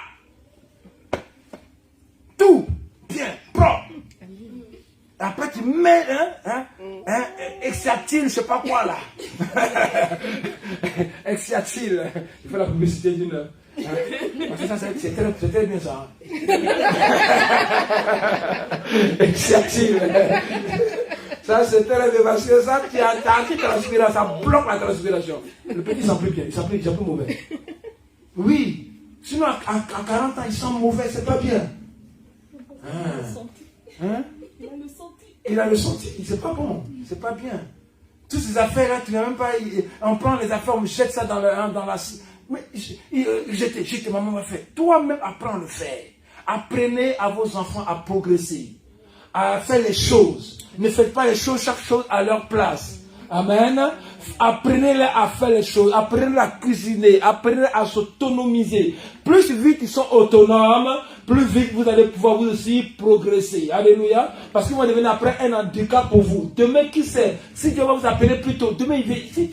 A: Tout, bien, propre. Après, tu mets, Exiatil, je ne sais pas quoi là. Exiatil. Il faut la publicité d'une... Parce que ça, c'est très bien ça. Exiatil. Ça, c'est très bien parce que ça, tu as anti-transpiration, ça bloque la transpiration. Le petit, il sent plus bien, il sent plus mauvais. Oui. Sinon, à 40 ans, il sent mauvais, c'est pas bien. Il a le senti, c'est pas bon, c'est pas bien. Toutes ces affaires-là, tu n'as même pas. On prend les affaires, on jette ça dans la. Mais jetez, maman va faire. Toi-même, apprends à le faire. Apprenez à vos enfants à progresser, à faire les choses. Ne faites pas les choses, chaque chose à leur place. Amen. Apprenez-les à faire les choses, apprenez-les à cuisiner, apprenez-les à s'autonomiser. Plus vite ils sont autonomes, plus vite vous allez pouvoir vous aussi progresser. Alléluia. Parce qu'ils vont devenir après un handicap pour vous. Demain, qui sait, si Dieu va vous appeler plus tôt, demain, si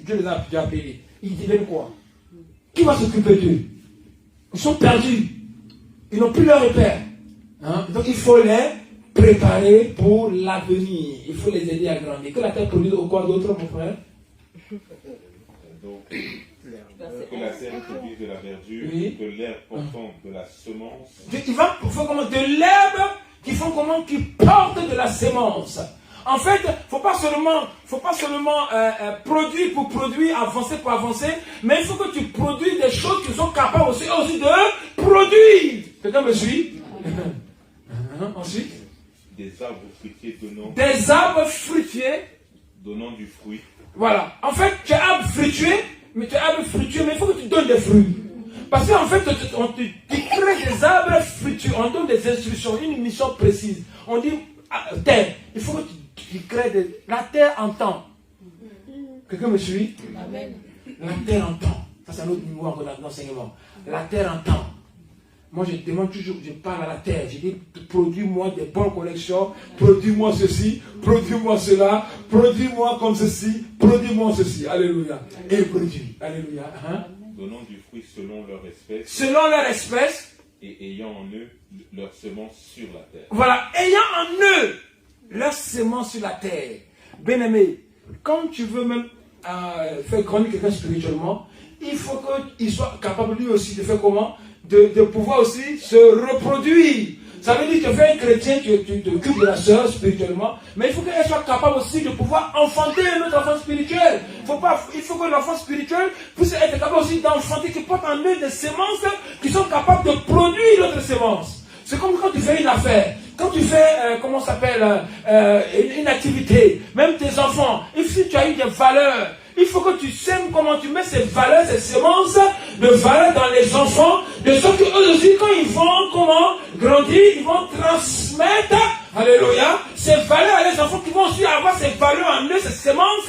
A: Dieu les a appelés, ils deviennent quoi? Qui va s'occuper d'eux? Ils sont perdus. Ils n'ont plus leur repère. Donc il faut les préparer pour l'avenir. Il faut les aider à grandir. Que la terre produise au quoi d'autre, mon frère?
D: Donc, que la terre produise de la verdure, de l'herbe portant de la semence.
A: Il faut comment? De l'herbe qui porte de la semence. En fait, faut pas seulement produire pour produire, avancer pour avancer, mais il faut que tu produis des choses qui sont capables aussi de produire. Quelqu'un me suit? Ensuite,
D: des arbres fruitiers donnant du fruit.
A: Voilà. En fait, tu es arbre fruitier, mais il faut que tu donnes des fruits. Parce qu'en fait, tu crées des arbres fruitiers, on donne des instructions, une mission précise. On dit, terre, il faut que tu crées la terre entend. Quelqu'un me suit? Amen. La terre entend. Ça, c'est un autre niveau encore d'enseignement. La terre entend. Moi, je demande toujours, je parle à la terre. Je dis, produis-moi des bonnes collections, produis-moi ceci, produis-moi cela, produis-moi comme ceci, produis-moi ceci. Alléluia. Et produis. Alléluia.
D: donnant du fruit selon leur espèce.
A: Selon leur espèce.
D: Et ayant en eux leur semence sur la terre.
A: Voilà, ayant en eux leur semence sur la terre. Bien-aimé, quand tu veux même faire grandir quelqu'un spirituellement, il faut qu'il soit capable lui aussi de faire comment? De pouvoir aussi se reproduire. Ça veut dire que tu fais un chrétien, tu t'occupes de la sœur spirituellement, mais il faut qu'elle soit capable aussi de pouvoir enfanter un autre enfant spirituel. Il faut que l'enfant spirituel puisse être capable aussi d'enfanter, qui porte en eux des semences qui sont capables de produire d'autres semences. C'est comme quand tu fais une affaire, quand tu fais, comment ça s'appelle, une activité, même tes enfants, et si tu as eu des valeurs, il faut que tu sèmes comment tu mets ces valeurs, ces semences de valeurs dans les enfants, de sorte qu'eux aussi, quand ils vont grandir, ils vont transmettre, alléluia, ces valeurs à les enfants qui vont aussi avoir ces valeurs en eux, ces semences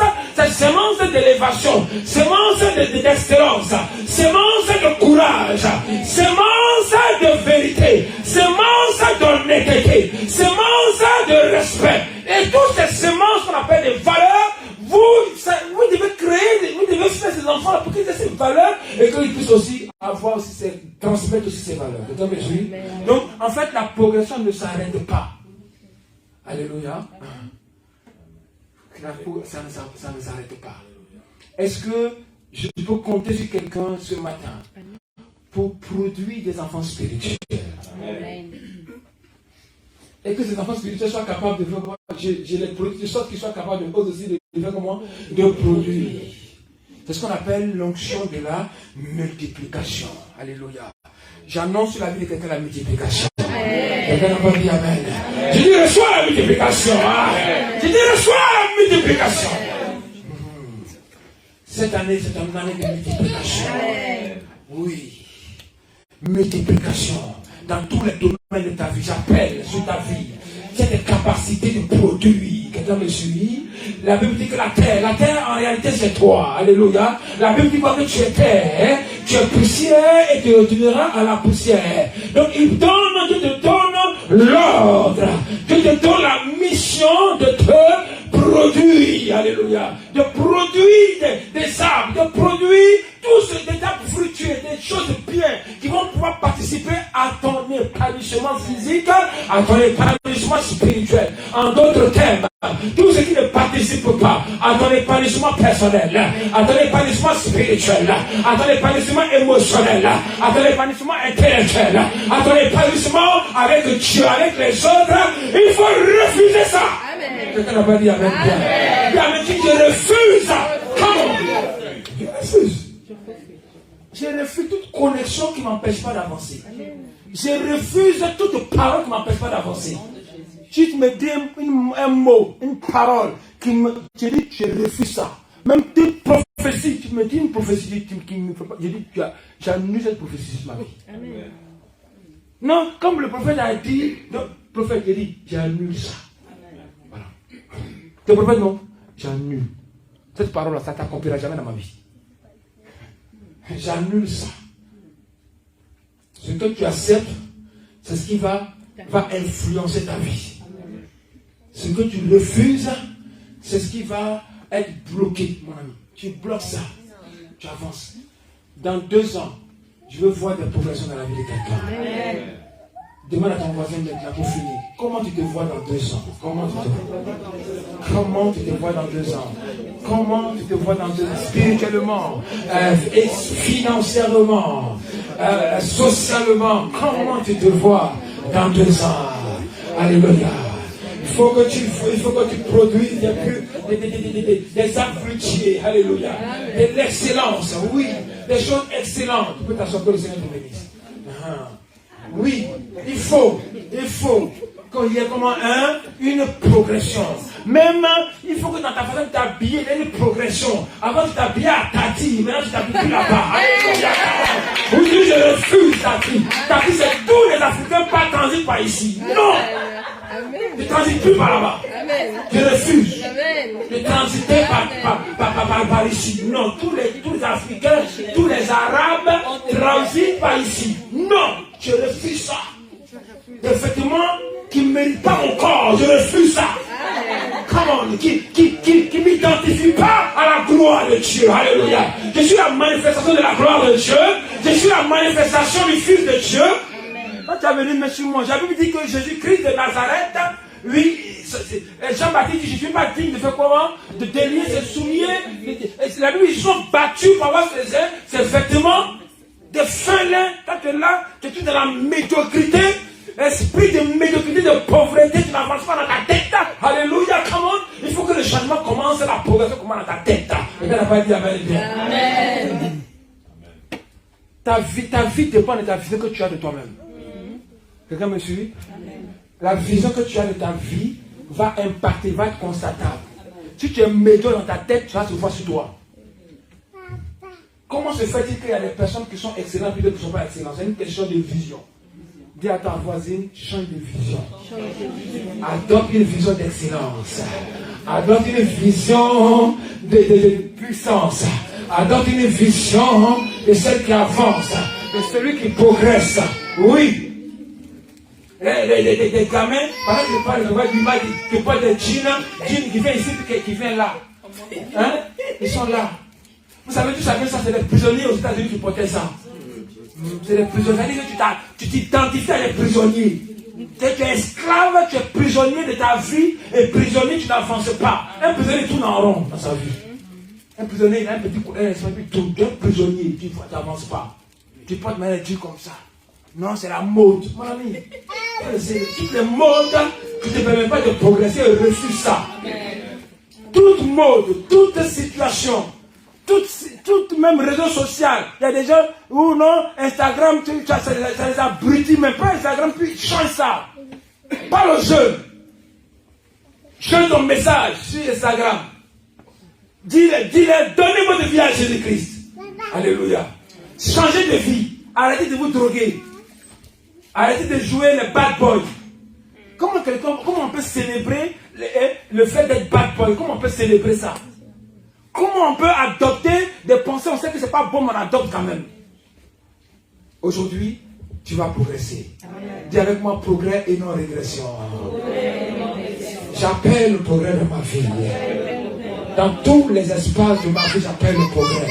A: d'élévation, semences d'excellence, semences de courage, semences de vérité, semences d'honnêteté, semences de respect. Et toutes ces semences qu'on appelle des valeurs, vous devez créer, vous devez faire ces enfants pour qu'ils aient ces valeurs et qu'ils puissent aussi avoir aussi transmettre aussi ces valeurs. Donc, en fait, la progression ne s'arrête pas. Alléluia. Ça ne s'arrête pas. Est-ce que je peux compter sur quelqu'un ce matin pour produire des enfants spirituels? Amen. Et que ces enfants spirituels soient capables de faire quoi? Je les produis de sorte qu'ils soient capables de aussi de faire comment? De produire. C'est ce qu'on appelle l'onction de la multiplication. Alléluia. J'annonce sur la vie de quelqu'un la multiplication. Quelqu'un n'a pas dit Amen. Je dis reçois la multiplication. Je dis reçois la multiplication. Cette année, c'est une année de multiplication. Oui. Multiplication. Dans tous les domaines de ta vie, j'appelle sur ta vie. Tu as des capacités de produire. Quelqu'un me suit? La Bible dit que la terre en réalité c'est toi. Alléluia. La Bible dit que tu es terre, tu es poussière et tu retourneras à la poussière. Donc Dieu te donne l'ordre. Dieu te donne la mission de te produire. Alléluia. De produire des arbres, de produire tous des arbres fructueux, des choses bien qui vont pouvoir participer à ton épanouissement physique, à ton épanouissement spirituel. En d'autres termes, tout ce qui ne participe pas à ton épanouissement personnel, à ton épanouissement spirituel, à ton épanouissement émotionnel, à ton épanouissement intellectuel, à ton épanouissement avec Dieu, avec les autres, il faut refuser ça. Quelqu'un n'a pas dit Amen. Amen. Je refuse. Comment? Je refuse. Je refuse toute connexion qui ne m'empêche pas d'avancer. Je refuse toute parole qui ne m'empêche pas d'avancer. Si tu me dis un mot, une parole, je dis je refuse ça. Même une prophétie, tu me dis une prophétie qui ne me fait pas. Je dis j'annule cette prophétie sur ma vie. Amen. Non, comme le prophète a dit, le prophète a dit j'annule ça. Voilà. Le prophète non, j'annule. Cette parole-là, ça ne t'accomplira jamais dans ma vie. J'annule ça. Ce que tu acceptes, c'est ce qui va influencer ta vie. Ce que tu refuses, c'est ce qui va être bloqué, mon ami. Tu bloques ça. Tu avances. Dans 2 ans, je veux voir des progressions dans la vie de quelqu'un. Demande à ton voisin d'être là pour finir. Comment tu te vois dans 2 ans? Comment tu te vois dans 2 ans? Comment tu te vois dans 2 ans? Spirituellement, et financièrement, socialement, comment tu te vois dans 2 ans? Alléluia. Il faut que tu produises des arbres fruitiers. Alléluia. De l'excellence. Oui. Des choses excellentes. Tu peux t'asseoir que le Seigneur te bénisse. Oui. Il faut qu'il y ait comment une progression. Même, il faut que dans ta façon de t'habiller, il y ait une progression. Avant, tu t'habillais à Tati, maintenant tu t'habilles plus là-bas. Oui, je refuse Tati. Tati, c'est tous les Africains pas transitent par ici. Non. Je ne transite plus par là-bas. Je refuse de transiter par ici. Non, tous les Africains, tous les Arabes transitent par ici. Non, je refuse ça. Des vêtements qui ne méritent pas mon corps, je refuse ça. Come on, qui ne m'identifie pas à la gloire gloire de Dieu. Alléluia. Je suis la manifestation de la gloire de Dieu. Je suis la manifestation du Fils de Dieu. Quand tu as venu me sur moi, j'avais dit que Jésus-Christ de Nazareth, oui, Jean-Baptiste dit, je ne suis pas digne de faire comment? De délier ses souliers. La Bible, ils sont battus pour avoir ses vêtements de fin lin. Quand tu es là, tu es dans la médiocrité. Esprit de médiocrité, de pauvreté, tu n'avances pas dans ta tête. Alléluia, come on. Il faut que le changement commence, la progression commence dans ta tête. Et bien, on n'a pas dit amen. Amen. Ta vie dépend de ta vision que tu as de toi-même. Quelqu'un me suit? La vision que tu as de ta vie va impacter, va être constatable. Si tu es médiocre dans ta tête, tu vas se voir sur toi. Comment se fait-il qu'il y a des personnes qui sont excellentes et d'autres qui ne sont pas excellentes? C'est une question de vision. Dis à ta voisine, change de vision. Adopte une vision d'excellence. Adopte une vision de puissance. Adopte une vision de celle qui avance, de celui qui progresse. Oui. Les gamins, pendant que je parle, je vois l'image de jeans qui vient ici et qui vient là. Hein? Ils sont là. Vous savez, tout ça, c'est les prisonniers aux États-Unis qui portaient ça. C'est les prisonniers. C'est-à-dire que tu t'identifies à les prisonniers. Tu es esclave, tu es prisonnier de ta vie, et prisonnier, tu n'avances pas. Un prisonnier tourne en rond dans sa vie. Un prisonnier, il a un petit coup, tu es prisonnier, tu n'avances pas. Tu portes maladie comme ça. Non, c'est la mode. Mon ami, c'est toutes les modes, tu ne te permets pas de progresser, refuse ça. Toute mode, toute situation, toute même réseau social, il y a des gens où non, Instagram, ça les abrutit, mais pas Instagram, puis change ça. Parle aux jeunes. Change ton message sur Instagram. Dis-leur, donnez votre vie à Jésus-Christ. Alléluia. Changez de vie. Arrêtez de vous droguer. Arrêtez de jouer les bad boys. Comment on peut célébrer le fait d'être bad boy? Comment on peut célébrer ça? Comment on peut adopter des pensées? On sait que ce n'est pas bon, mais on adopte quand même. Aujourd'hui, tu vas progresser. Amen. Dis avec moi, progrès et non régression. J'appelle le progrès de ma vie. Dans tous les espaces de ma vie, j'appelle le progrès.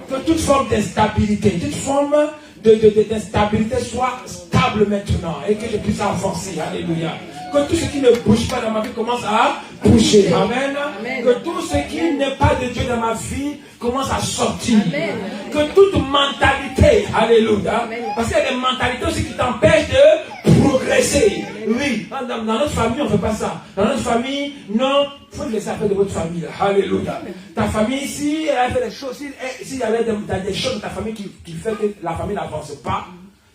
A: Que toute forme d'instabilité, toute forme d'instabilité soit stable maintenant et que je puisse avancer. Alléluia. Que tout ce qui ne bouge pas dans ma vie commence à bouger. Amen. Amen. Que tout ce qui n'est pas de Dieu dans ma vie commence à sortir. Amen. Que toute mentalité, alléluia. Amen. Parce qu'il y a des mentalités aussi qui t'empêchent de progresser. Amen. Oui, dans notre famille, on ne fait pas ça. Dans notre famille, non, il faut laisser faire de votre famille. Là. Alléluia. Ta famille, si elle fait des choses, s'il y avait des choses de ta famille qui fait que la famille n'avance pas,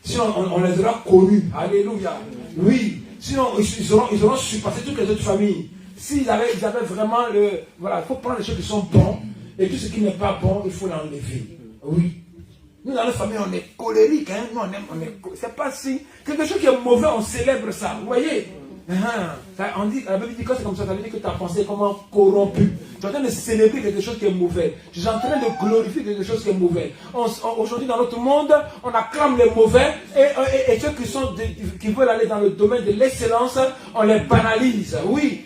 A: sinon on les aura connus. Alléluia. Oui. Sinon, ils auront surpassé toutes les autres familles. S'ils avaient vraiment le... Voilà, il faut prendre les choses qui sont bonnes. Et tout ce qui n'est pas bon, il faut l'enlever. Oui. Nous, dans notre famille, on est colérique. Hein? Nous, c'est pas si... Quelque chose qui est mauvais, on célèbre ça. Vous voyez? On dit, la Bible dit que c'est comme ça, ça veut dire que ta pensée est comment corrompue. Tu es en train de célébrer quelque chose qui est mauvais. Tu es en train de glorifier quelque chose qui est mauvais. Aujourd'hui, dans notre monde, on acclame les mauvais et ceux qui veulent aller dans le domaine de l'excellence, on les banalise. Oui,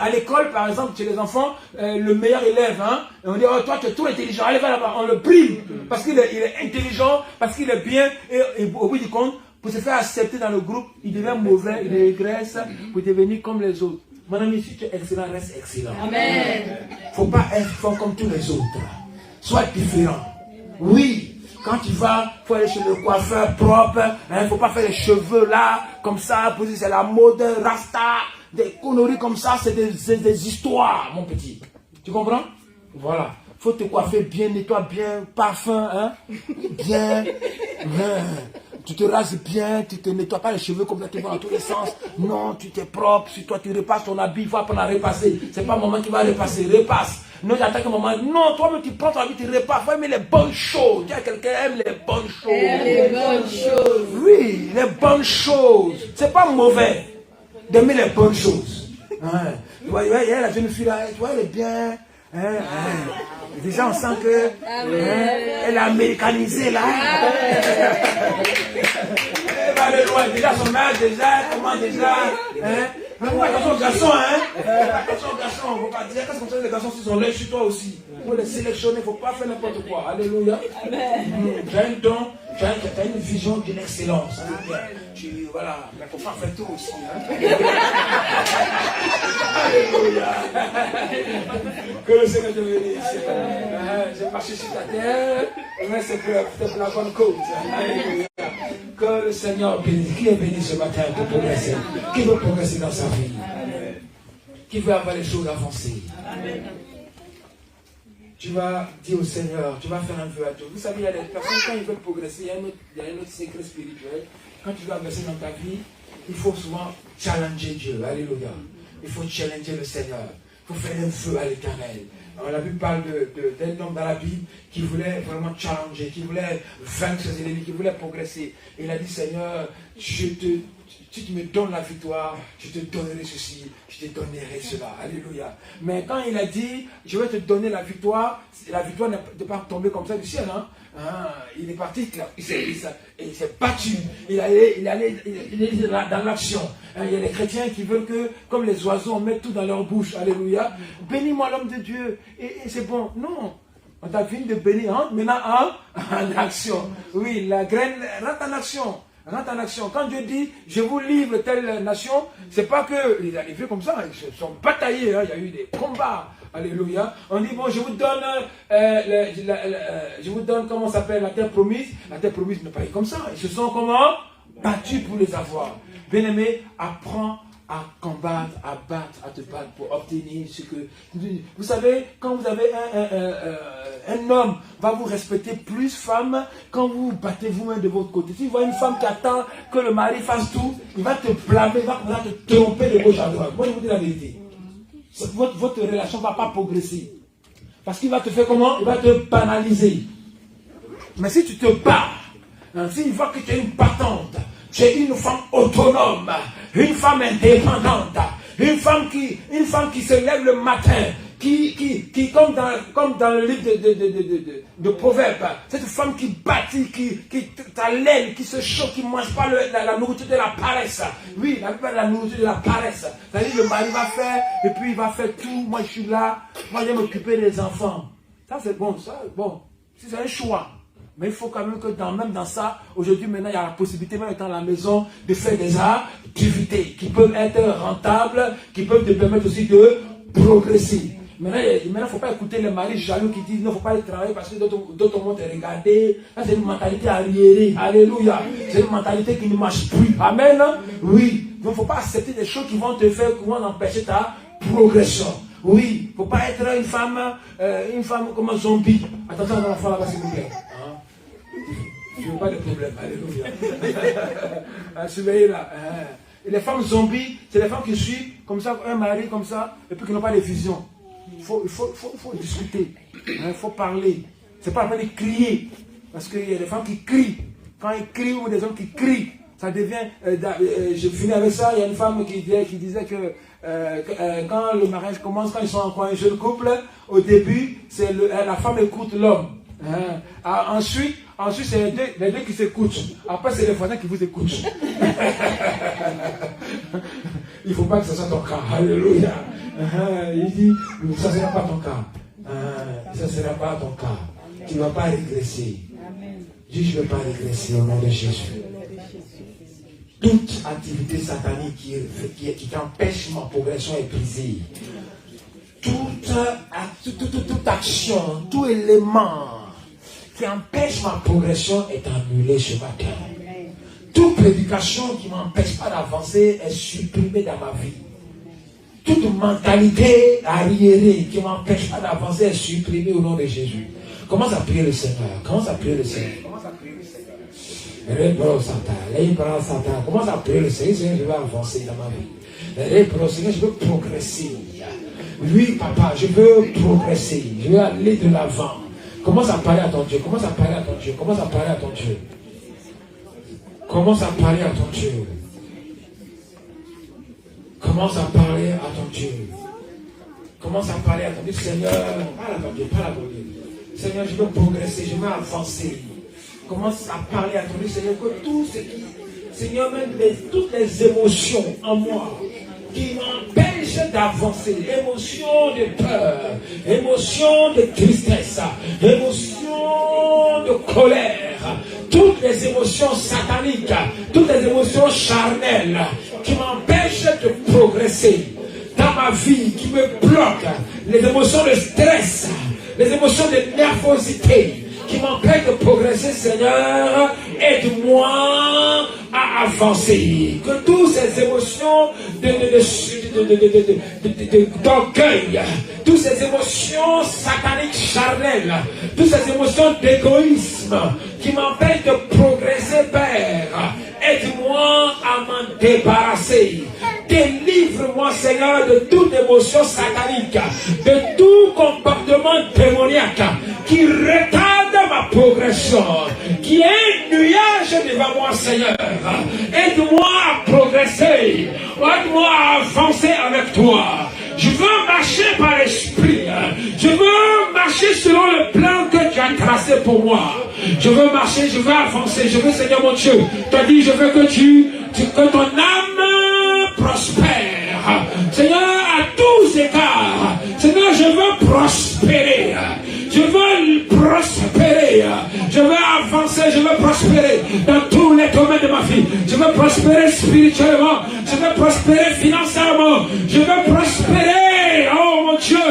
A: à l'école, par exemple, chez les enfants, le meilleur élève, hein, et on dit, oh, toi, tu es trop intelligent, allez va là-bas, on le prime, parce qu'il est intelligent, parce qu'il est bien, et au bout du compte, pour se faire accepter dans le groupe, il devient mauvais, il régresse pour devenir comme les autres. Mon ami, si tu es excellent, reste excellent. Amen. Il ne faut pas être fort comme tous les autres. Sois différent. Oui, quand tu vas, il faut aller chez le coiffeur propre. Il ne faut pas faire les cheveux là, comme ça, pour dire c'est la mode, rasta, des conneries comme ça, c'est des histoires, mon petit. Tu comprends? Voilà. Il faut te coiffer bien, nettoie bien, parfum, hein? Bien. Tu te rases bien, tu ne te nettoies pas les cheveux comme ça, tu vas dans tous les sens. Non, tu t'es propre. Si toi tu repasses ton habit, il faut apprendre à repasser. Ce n'est pas maman qui va repasser, repasse. Non, j'attends que maman. Non, toi-même tu prends ton habit, tu repasses. Il faut aimer les bonnes choses. Dis à quelqu'un, aime les bonnes choses.
C: Les bonnes choses.
A: Oui, les bonnes choses. Ce n'est pas mauvais d'aimer les bonnes choses. Hein? Tu vois, il y a la jeune fille là, tu vois, elle est bien. Déjà, on sent que elle est américanisée là. Elle va aller loin. Déjà, son âge, déjà, comment déjà. Attention aux garçons, hein. Attention aux garçons, il ne faut pas dire qu'est-ce qu'on fait les garçons s'ils ont l'œil sur toi aussi. Il faut les sélectionner, il ne faut pas faire n'importe quoi. Alléluia. Tu as un don, tu as une vision d'une excellence. Voilà, mais il ne faut pas faire tout aussi. Hein. Alléluia. Que le Seigneur te bénisse. J'ai marché sur ta terre, mais c'est pour la bonne cause. Alléluia. Que le Seigneur bénisse. Qui est béni ce matin pour progresser? Qui veut progresser dans sa vie? Qui veut avoir les choses avancées? Tu vas dire au Seigneur, tu vas faire un vœu à Dieu. Vous savez, il y a des personnes, quand ils veulent progresser, il y a un autre secret spirituel. Quand tu veux avancer dans ta vie, il faut souvent challenger Dieu. Alléluia. Il faut challenger le Seigneur. Il faut faire un vœu à l'Éternel. La Bible parle d'un homme dans la Bible qui voulait vraiment challenger, qui voulait vaincre ses ennemis, qui voulait progresser. Et il a dit, Seigneur, si tu me donnes la victoire, je te donnerai ceci, je te donnerai cela. Alléluia. Mais quand il a dit, je vais te donner la victoire n'est pas tombée comme ça du ciel. Hein? Il est parti, il s'est battu, il est dans l'action. Il y a des chrétiens qui veulent que, comme les oiseaux, on mette tout dans leur bouche. Alléluia. Bénis-moi l'homme de Dieu. Et c'est bon. Non. On t'a fini de bénir. Hein? Maintenant, en action. Oui, la graine rentre en action. Rentre en action. Quand Dieu dit, je vous livre telle nation, c'est pas que les arrivés comme ça, ils se sont bataillés. Hein? Il y a eu des combats. Alléluia. On dit, bon, je vous donne, comment s'appelle, la terre promise. La terre promise n'est pas comme ça. Ils se sont comment? Battus pour les avoir. Bien-aimé, apprends à combattre, à battre, à te battre pour obtenir ce que... Vous savez, quand vous avez un homme va vous respecter plus, femme, quand vous battez vous-même de votre côté. Si vous voyez une femme qui attend que le mari fasse tout, il va te blâmer, il va te tromper de gauche à droite. Moi, je vous dis la vérité. Votre relation ne va pas progresser. Parce qu'il va te faire comment? Il va te banaliser. Mais si tu te bats, s'il voit que tu es une battante, tu es une femme autonome, une femme indépendante, une femme qui se lève le matin, qui comme dans le livre de Proverbes, cette femme qui bâtit, qui ta laine, qui se chauffe, qui ne mange pas la nourriture de la paresse. Oui, la nourriture de la paresse. C'est-à-dire le mari va faire, et puis il va faire tout, moi je suis là, moi je vais m'occuper des enfants. Ça c'est bon, c'est un choix. Mais il faut quand même que même dans ça, aujourd'hui, maintenant, il y a la possibilité, même étant à la maison, de faire des activités qui peuvent être rentables, qui peuvent te permettre aussi de progresser. Maintenant, il ne faut pas écouter les maris jaloux qui disent non, il ne faut pas aller travailler parce que d'autres vont te regarder. Ça, c'est une mentalité arriérée. Alléluia. C'est une mentalité qui ne marche plus. Amen. Oui. Il ne faut pas accepter des choses qui vont te faire, qui vont empêcher ta progression. Oui. Il ne faut pas être une femme comme un zombie. Attention à l'enfant là-bas, s'il vous plaît. Je ne veux pas de problème. Alléluia. Surveillez là. Et les femmes zombies, c'est les femmes qui suivent comme ça, un mari comme ça, et puis qui n'ont pas de vision. Il faut discuter. Il faut parler. Ce n'est pas la peine de crier. Parce qu'il y a des femmes qui crient. Quand ils crient ou des hommes qui crient, ça devient... je finis avec ça. Il y a une femme qui disait que quand le mariage commence, quand ils sont encore un jeune couple, au début, la femme écoute l'homme. Ensuite, c'est les deux qui s'écoutent. Après, c'est les voisins qui vous écoutent. Il ne faut pas que ce soit ton cas. Alléluia. Il dit, ça ne sera pas ton cas. Ça ne sera pas ton cas. Tu ne vas pas régresser. Dis, je ne vais pas régresser au nom de Jésus. Toute activité satanique qui empêche ma progression est brisée. Toute action, tout élément qui empêche ma progression est annulé ce matin. Toute prédication qui ne m'empêche pas d'avancer est supprimée dans ma vie. Toute mentalité arriérée qui ne m'empêche pas d'avancer est supprimée au nom de Jésus. Commence à prier le Seigneur. Commence à prier le Seigneur. Commence à prier le Seigneur, je vais avancer dans ma vie. Seigneur, je veux progresser. Oui, papa, je veux progresser. Je veux aller de l'avant. Commence à parler à ton Dieu. Commence à parler à ton Dieu. Commence à parler à ton Dieu. Commence à parler à ton Dieu. Commence à parler à ton Dieu. Commence à parler à ton Dieu. Seigneur, parle à ton Dieu. Parle à ton Dieu. Seigneur, je veux progresser. Je veux avancer. Commence à parler à ton Dieu. Seigneur, que tout ce qui... Seigneur, même toutes les émotions en moi qui m'empêchent d'avancer. Émotion de peur, émotion de tristesse, émotion de colère, toutes les émotions sataniques, toutes les émotions charnelles qui m'empêchent de progresser dans ma vie, qui me bloquent, les émotions de stress, les émotions de nervosité qui m'empêchent de progresser, Seigneur, aide-moi à avancer. Que toutes ces émotions d'orgueil, toutes ces émotions sataniques charnelles, toutes ces émotions d'égoïsme qui m'empêchent de progresser, Père, aide-moi à m'en débarrasser. Délivre-moi, Seigneur, de toute émotion satanique, de tout comportement démoniaque qui retarde ma progression, qui est un nuage devant moi, Seigneur. Aide-moi à progresser, aide-moi à avancer avec toi. Je veux marcher par l'esprit. Je veux marcher selon le plan que tu as tracé pour moi. Je veux marcher, je veux avancer. Je veux, Seigneur mon Dieu, tu as dit, je veux que ton âme prospère. Seigneur, à tous égards, Seigneur, je veux prospérer. Je veux prospérer. Je veux avancer. Je veux prospérer dans tous les domaines de ma vie. Je veux prospérer spirituellement. Je veux prospérer financièrement. Je veux prospérer, oh mon Dieu,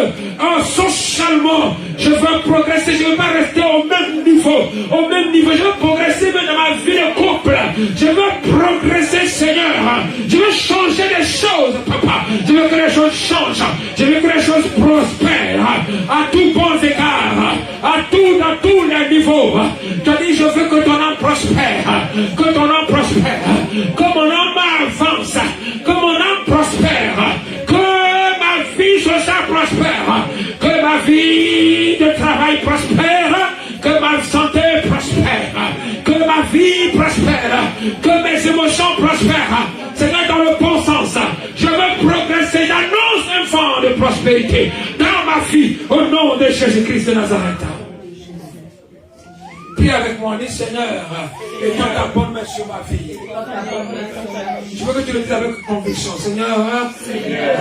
A: socialement. Je veux progresser. Je ne veux pas rester au même niveau. Au même niveau. Je veux progresser même dans ma vie de couple. Je veux progresser, Seigneur. Je veux changer les choses, Papa. Je veux que les choses changent. Je veux que les choses prospèrent à tous bons égards. Dans tous les niveaux. Tu as dit, je veux que ton âme prospère. Que ton âme prospère. Que mon âme avance. Que mon âme prospère. Que ma vie sociale prospère. Que ma vie de travail prospère. Que ma santé prospère. Que ma vie prospère. Que mes émotions prospèrent. Seigneur, dans le bon sens. Je veux progresser. J'annonce un vent de prospérité dans ma vie. Au nom de Jésus-Christ de Nazareth. Prie avec moi, dis Seigneur, étends ta bonne main sur ma vie. Je veux que tu le dises avec conviction, Seigneur.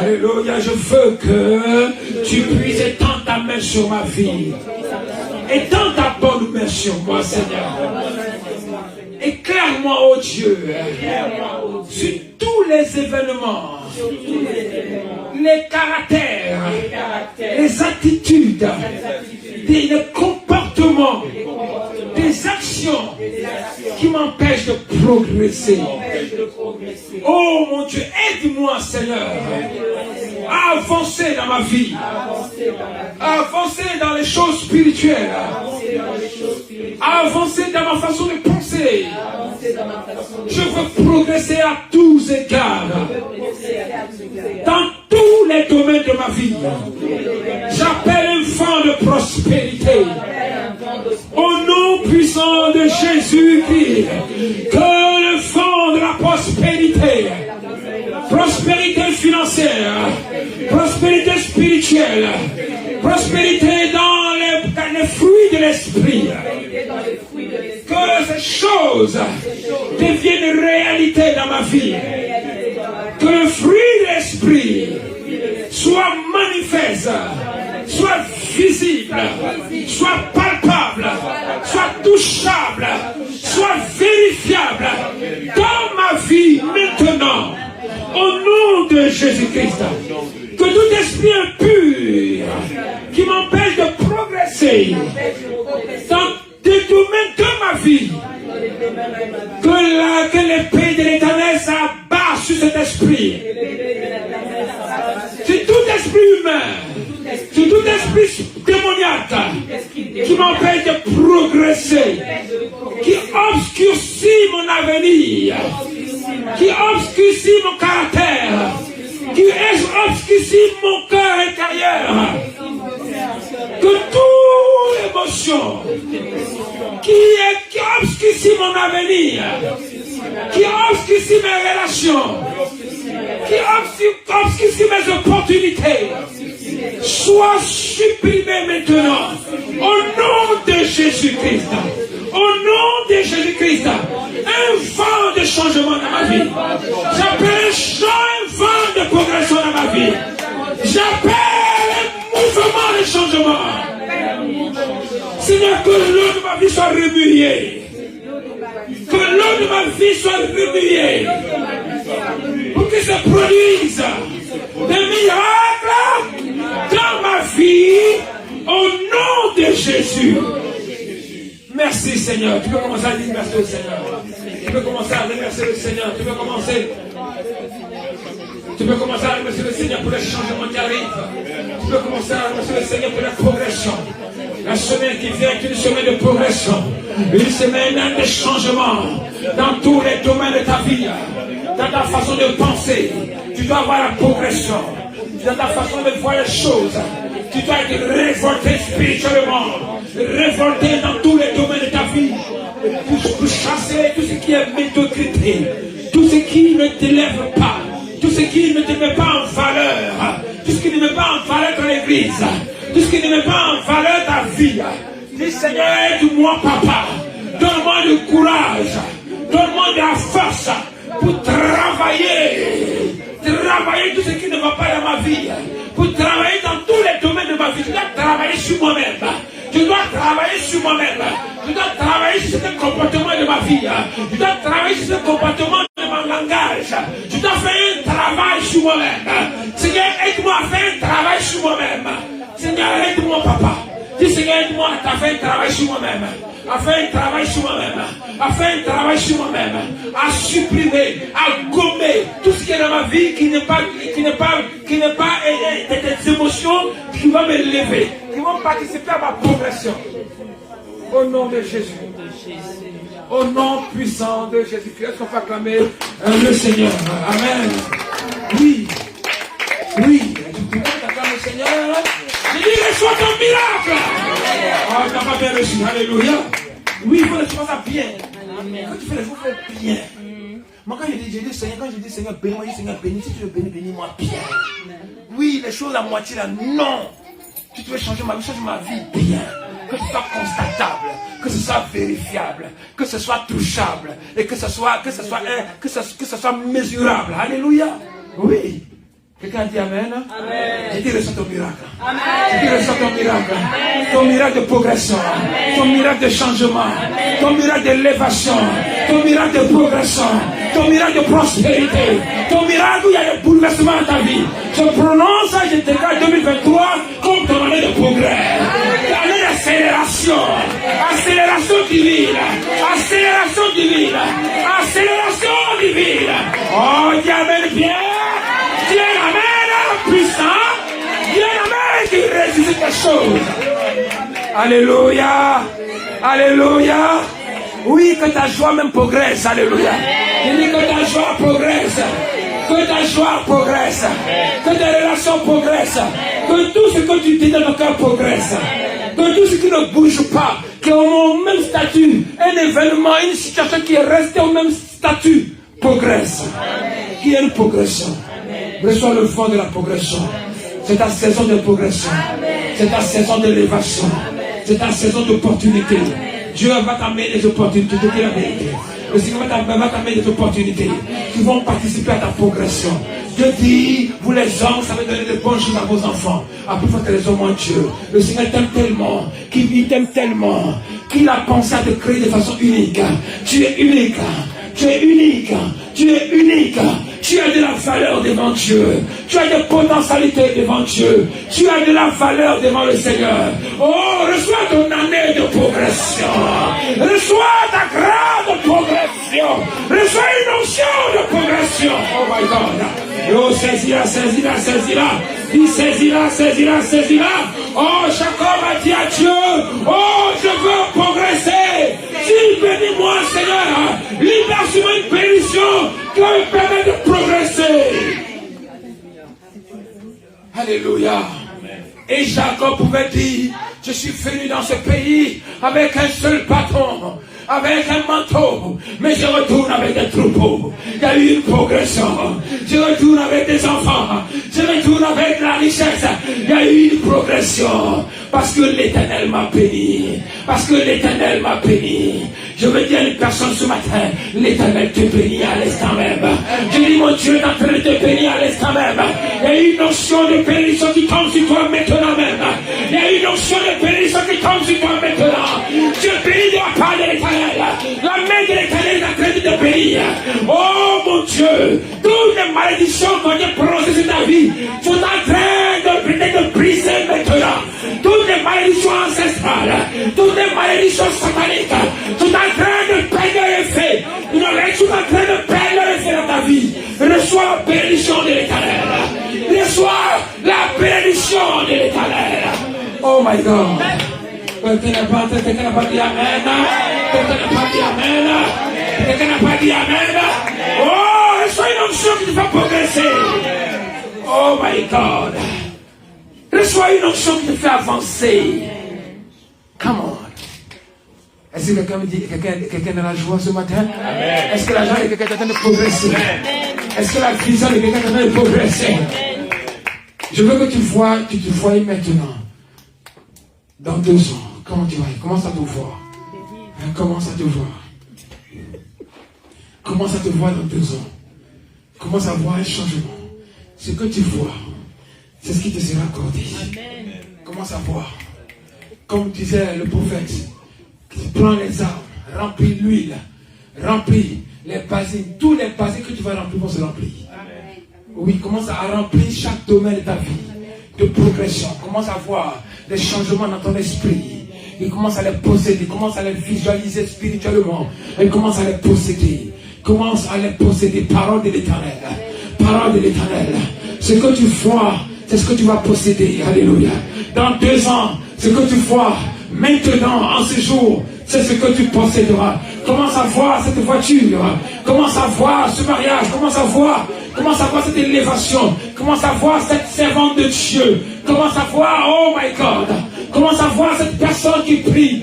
A: Alléluia, je veux que tu puisses étendre ta main sur ma vie. Étends ta bonne main sur moi, Seigneur. Éclaire-moi, oh Dieu, sur tous les événements, les caractères, les attitudes, les comportements, des actions qui m'empêchent de progresser. Oh mon Dieu, aide-moi, Seigneur, à avancer dans ma vie, à avancer dans les choses spirituelles, à avancer dans ma façon de penser. Je veux progresser à tous égards, dans tous les domaines de ma vie. J'appelle un vent de prospérité. Au nom puissant de Jésus-Christ, que le vent de la prospérité, prospérité financière, prospérité spirituelle, prospérité dans les fruits de l'esprit, que ces choses deviennent réalité dans ma vie, que le fruit de l'esprit soit manifeste, soit visible, soit palpable, soit touchable, soit vérifiable dans ma vie maintenant, au nom de Jésus-Christ. Que tout esprit impur qui m'empêche de progresser dans des domaines de ma vie, que l'épée de l'Éternel s'abat sur cet esprit, sur tout esprit humain, sur tout esprit démoniaque qui m'empêche de progresser, qui obscurcit mon avenir, qui obscurcit mon caractère, qui obscurcit mon cœur intérieur. Que toute émotion qui obscurcit mon avenir, qui obscurcit mes relations, qui obscurcit mes opportunités, soit supprimée maintenant au nom de Jésus-Christ. Au nom de Jésus-Christ, un vent de changement dans ma vie. J'appelle un vent de progression. remuée. Que l'eau de ma vie soit remuée. Pour que se produisent des miracles dans ma vie au nom de Jésus. Merci Seigneur. Tu peux commencer à dire merci au Seigneur. Tu peux commencer à remercier le Seigneur. Tu peux commencer à remercier le Seigneur pour les changements qui arrivent. Tu peux commencer à remercier le Seigneur pour la progression. La semaine qui vient est une semaine de progression. Une semaine de changement dans tous les domaines de ta vie. Dans ta façon de penser, tu dois avoir la progression. Dans ta façon de voir les choses, tu dois être révolté spirituellement. Révolté dans tous les domaines de ta vie. Pour chasser tout ce qui est médiocrité. Tout ce qui ne t'élève pas. Tout ce qui ne te met pas en valeur. Tout ce qui ne met pas en valeur ton église. Tout ce qui ne met pas en valeur ta vie. Dis Seigneur, aide-moi papa. Donne-moi le courage. Donne-moi de la force pour travailler tout ce qui ne va pas dans ma vie, pour travailler dans tous les domaines de ma vie. Je dois travailler sur moi-même, je dois travailler sur moi-même, je dois travailler sur ce comportement de ma vie, je dois travailler sur ce comportement de mon langage, je dois faire un travail sur moi-même. Seigneur, aide-moi à faire un travail sur moi-même. Seigneur, aide-moi papa. Dis Seigneur, aide-moi à faire un travail sur moi-même, à faire un travail sur moi-même, à faire un travail sur moi-même, à supprimer, à gommer tout ce qui est dans ma vie qui n'est pas des émotions qui vont me lever, qui vont participer à ma progression. Au nom de Jésus. Au nom puissant de Jésus-Christ, est-ce qu'on peut acclamer le Seigneur? Amen. Oui. Oui. Tu peux acclamer le Seigneur? Je dis, reçois ton miracle. Oh, tu n'as pas bien reçu. Alléluia. Oui, il faut les choses bien. Quand tu fais les choses, fais bien. Moi, quand je dis Seigneur, bénis-moi, je dis Seigneur, bénis. Si tu veux bénir, bénis-moi bien. Oui, les choses à moitié là, non. Si tu veux changer ma vie, change ma vie bien. Que ce soit constatable, que ce soit vérifiable, que ce soit touchable, et que ce soit mesurable. Alléluia. Oui. Quelqu'un dit Amen? Amen. Je dis reçois ton miracle. Amen. Je dis reçois ton miracle. Amen. Ton miracle de progression. Amen. Ton miracle de changement. Amen. Ton miracle d'élévation. Ton miracle de progression. Ton miracle de prospérité. Amen. Ton miracle où il y a des bouleversements dans ta vie. Je prononce et je déclare 2023 comme ton année de progrès. L'année d'accélération. Accélération divine. Accélération divine. Accélération divine. Oh, dis Amen bien. Dieu l'amène puissant. Dieu l'amène qui ressuscite les choses. Alléluia. Alléluia. Oui, que ta joie même progresse. Alléluia. Il dit que ta joie progresse. Que ta joie progresse. Que tes relations progressent. Que tout ce que tu dis dans ton cœur progresse. Que tout ce qui ne bouge pas, qui est au même statut, un événement, une situation qui est restée au même statut, progresse. Qui est une progression. Reçois le vent de la progression. C'est ta saison de progression. C'est ta saison d'élévation. C'est ta saison d'opportunité. Dieu va t'amener des opportunités. Le Seigneur va t'amener des opportunités qui vont participer à ta progression. Dieu dit, vous les hommes, ça va donner de bonnes choses à vos enfants. À plus forte raison, mon Dieu. Le Seigneur t'aime tellement, qu'il t'aime tellement, qu'il a pensé à te créer de façon unique. Tu es unique. Tu es unique. Tu es unique. Tu as de la valeur devant Dieu. Tu as des potentialités devant Dieu. Tu as de la valeur devant le Seigneur. Oh, reçois ton année de progression. Reçois ta grande progression. Reçois une onction de progression. Oh my God. Oh, saisis-la. Il saisira. Oh, Jacob a dit à Dieu, oh, je veux progresser. Si bénis-moi, Seigneur, libère sur moi une bénédiction qui va me permettre de progresser. Alléluia. Et Jacob pouvait dire, je suis venu dans ce pays avec un seul bâton, avec un manteau, mais je retourne avec des troupeaux. Il y a eu une progression. Je retourne avec des enfants. Je retourne avec la richesse. Il y a eu une progression. Parce que l'Éternel m'a béni. Parce que l'Éternel m'a béni. Je veux dire à une personne ce matin, l'Éternel te bénit à l'instant même. Je dis, mon Dieu est en train de te bénir à l'instant même. Il y a une notion de bénédiction qui tombe sur toi maintenant même. Il y a une notion de bénédiction qui tombe sur toi maintenant. Je bénis de la part de l'Éternel. La main de l'Éternel est en train de te bénir. Oh mon Dieu, toutes les malédictions qu'on a prononcées sur ta vie sont en train de briser maintenant. Toutes les malédictions ancestrales, toutes les malédictions sataniques sont en train de perdre l'effet. Ils sont en train de perdre l'effet dans ta vie. Reçois la bénédiction de l'Éternel. Reçois la bénédiction de l'Éternel. Oh my God. Quelqu'un n'a pas dit Amen. Quelqu'un n'a pas dit Amen. Quelqu'un n'a pas dit Amen. Oh, reçois une onction qui te fait progresser. Oh my God. Reçois une onction qui te fait avancer. Come on. Est-ce que quelqu'un me dit, quelqu'un dans la joie ce matin? Amen. Est-ce que la joie de quelqu'un est en train de progresser? Amen. Est-ce que la vision de quelqu'un est en train de progresser? Amen. Je veux que tu te voies maintenant. Dans 2 ans. Comment tu vas? Commence à te voir. Commence à te voir. Commence à te voir dans 2 ans. Commence à voir un changement. Ce que tu vois, c'est ce qui te sera accordé. Amen. Commence à voir. Comme disait le prophète, prends les armes, remplis l'huile, remplis les basines. Tous les basines que tu vas remplir vont se remplir. Amen. Oui, commence à remplir chaque domaine de ta vie, de progression. Commence à voir des changements dans ton esprit. Il commence à les posséder, commence à les visualiser spirituellement. Et commence à les posséder. Commence à les posséder. Parole de l'Éternel. Parole de l'Éternel. Ce que tu vois, c'est ce que tu vas posséder. Alléluia. Dans 2 ans, ce que tu vois, maintenant, en ce jour, c'est ce que tu posséderas. Commence à voir cette voiture. Commence à voir ce mariage. Commence à voir cette élévation. Commence à voir cette servante de Dieu. Commence à voir, oh my God. Commence à voir cette personne qui prie.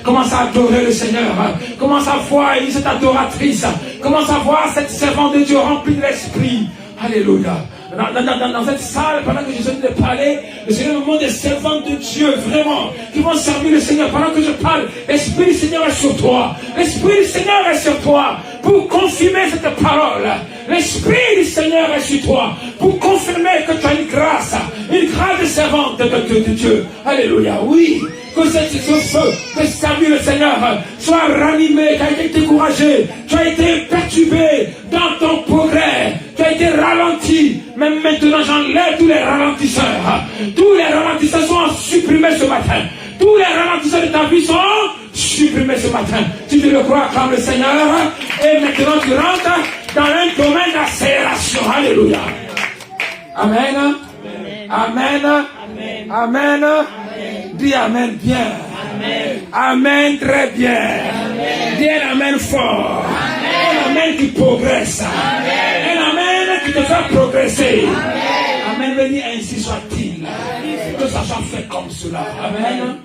A: Commence à adorer le Seigneur. Commence à voir cette adoratrice. Commence à voir cette servante de Dieu remplie de l'esprit. Alléluia. Dans cette salle, pendant que je suis en train de parler, le Seigneur me montre des servantes de Dieu, vraiment, qui vont servir le Seigneur. Pendant que je parle, l'Esprit du Seigneur est sur toi. L'Esprit du Seigneur est sur toi pour confirmer cette parole. L'Esprit du Seigneur est sur toi pour confirmer que tu as une grâce de servante de Dieu. Alléluia. Oui. Que ce feu de servir le Seigneur soit ranimé, tu as été découragé, tu as été perturbé dans ton progrès, tu as été ralenti. Mais maintenant j'enlève tous les ralentisseurs. Tous les ralentisseurs sont supprimés ce matin. Tous les ralentisseurs de ta vie sont supprimés ce matin. Tu te le crois comme le Seigneur. Et maintenant tu rentres dans un domaine d'accélération. Alléluia. Amen. Amen. Amen. Amen. Dis Amen bien. Amen. Amen très bien. Amen. Dis un Amen fort. Amen. Un Amen qui progresse. Amen. Un Amen qui te fait progresser. Amen. Amen veut dire ainsi soit-il. Que ça soit fait comme cela. Amen.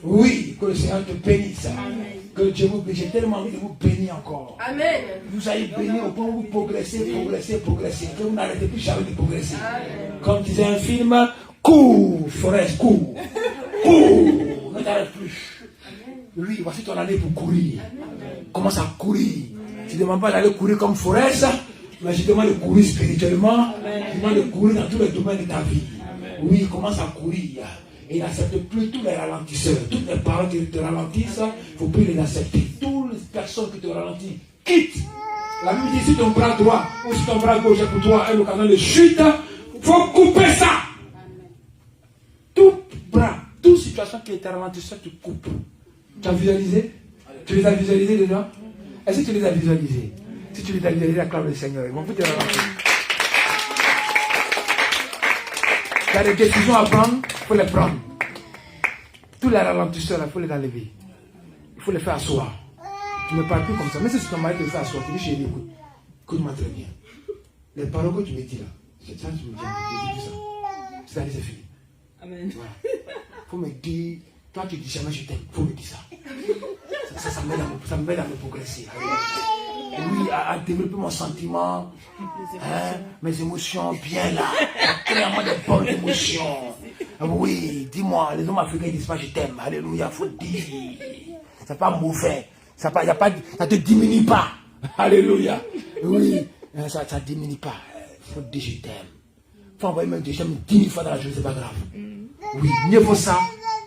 A: Oui, que le Seigneur te bénisse. Amen. Que Dieu vous bénisse. J'ai tellement envie de vous bénir encore. Amen. Vous allez bénir au point où vous progressez. Que vous n'arrêtez plus jamais de progresser. Amen. Comme disait un film, cours, Forest, cours. Cours, ne t'arrête plus. Oui, voici ton année pour courir. Commence à courir. Je ne demande pas d'aller courir comme Forest, mais je demande de courir spirituellement. Je demande de courir dans tous les domaines de ta vie. Oui, commence à courir. Et n'accepte plus tous les ralentisseurs. Toutes les paroles qui te ralentissent, il ne faut plus les accepter. Toutes les personnes qui te ralentissent, quitte. La Bible dit si ton bras droit ou si ton bras gauche est pour toi une occasion de chute, il faut couper ça. Tout bras, toute situation qui est ralentisseur, tu coupes. Tu as visualisé? Tu les as visualisés déjà? Est-ce que tu les as visualisés? Si tu les as visualisés, acclame le Seigneur. Ils vont plus te ralentir. Tu as des décisions à prendre, il faut les prendre. Tous les ralentisseurs, il faut les enlever. Il faut les faire asseoir. Tu ne parles plus comme ça. Mais si ton mari te fait asseoir, tu dis chérie, écoute, écoute-moi très bien. Les paroles que tu me dis là, c'est ça que tu me dis. Je dis ça. C'est-à-dire, c'est fini. Amen. Voilà. Faut me dire, toi tu dis jamais je t'aime, faut me dire ça. Ça m'aide à me progresser. Oui, à développer mon sentiment, mes émotions bien là, à créer moi des bonnes émotions. Oui, dis-moi, les hommes africains disent pas je t'aime. Alléluia, faut dire. C'est pas mauvais. Ça te diminue pas. Alléluia. Oui, ça diminue pas. Faut dire je t'aime. Faut envoyer même je t'aime 10 000 fois dans la journée, c'est pas grave. Oui, mieux vaut ça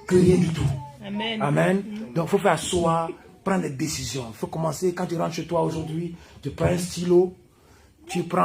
A: que rien du tout.
B: Amen.
A: Amen. Donc, il faut faire asseoir, prendre des décisions. Il faut commencer, quand tu rentres chez toi aujourd'hui, tu prends un stylo, tu prends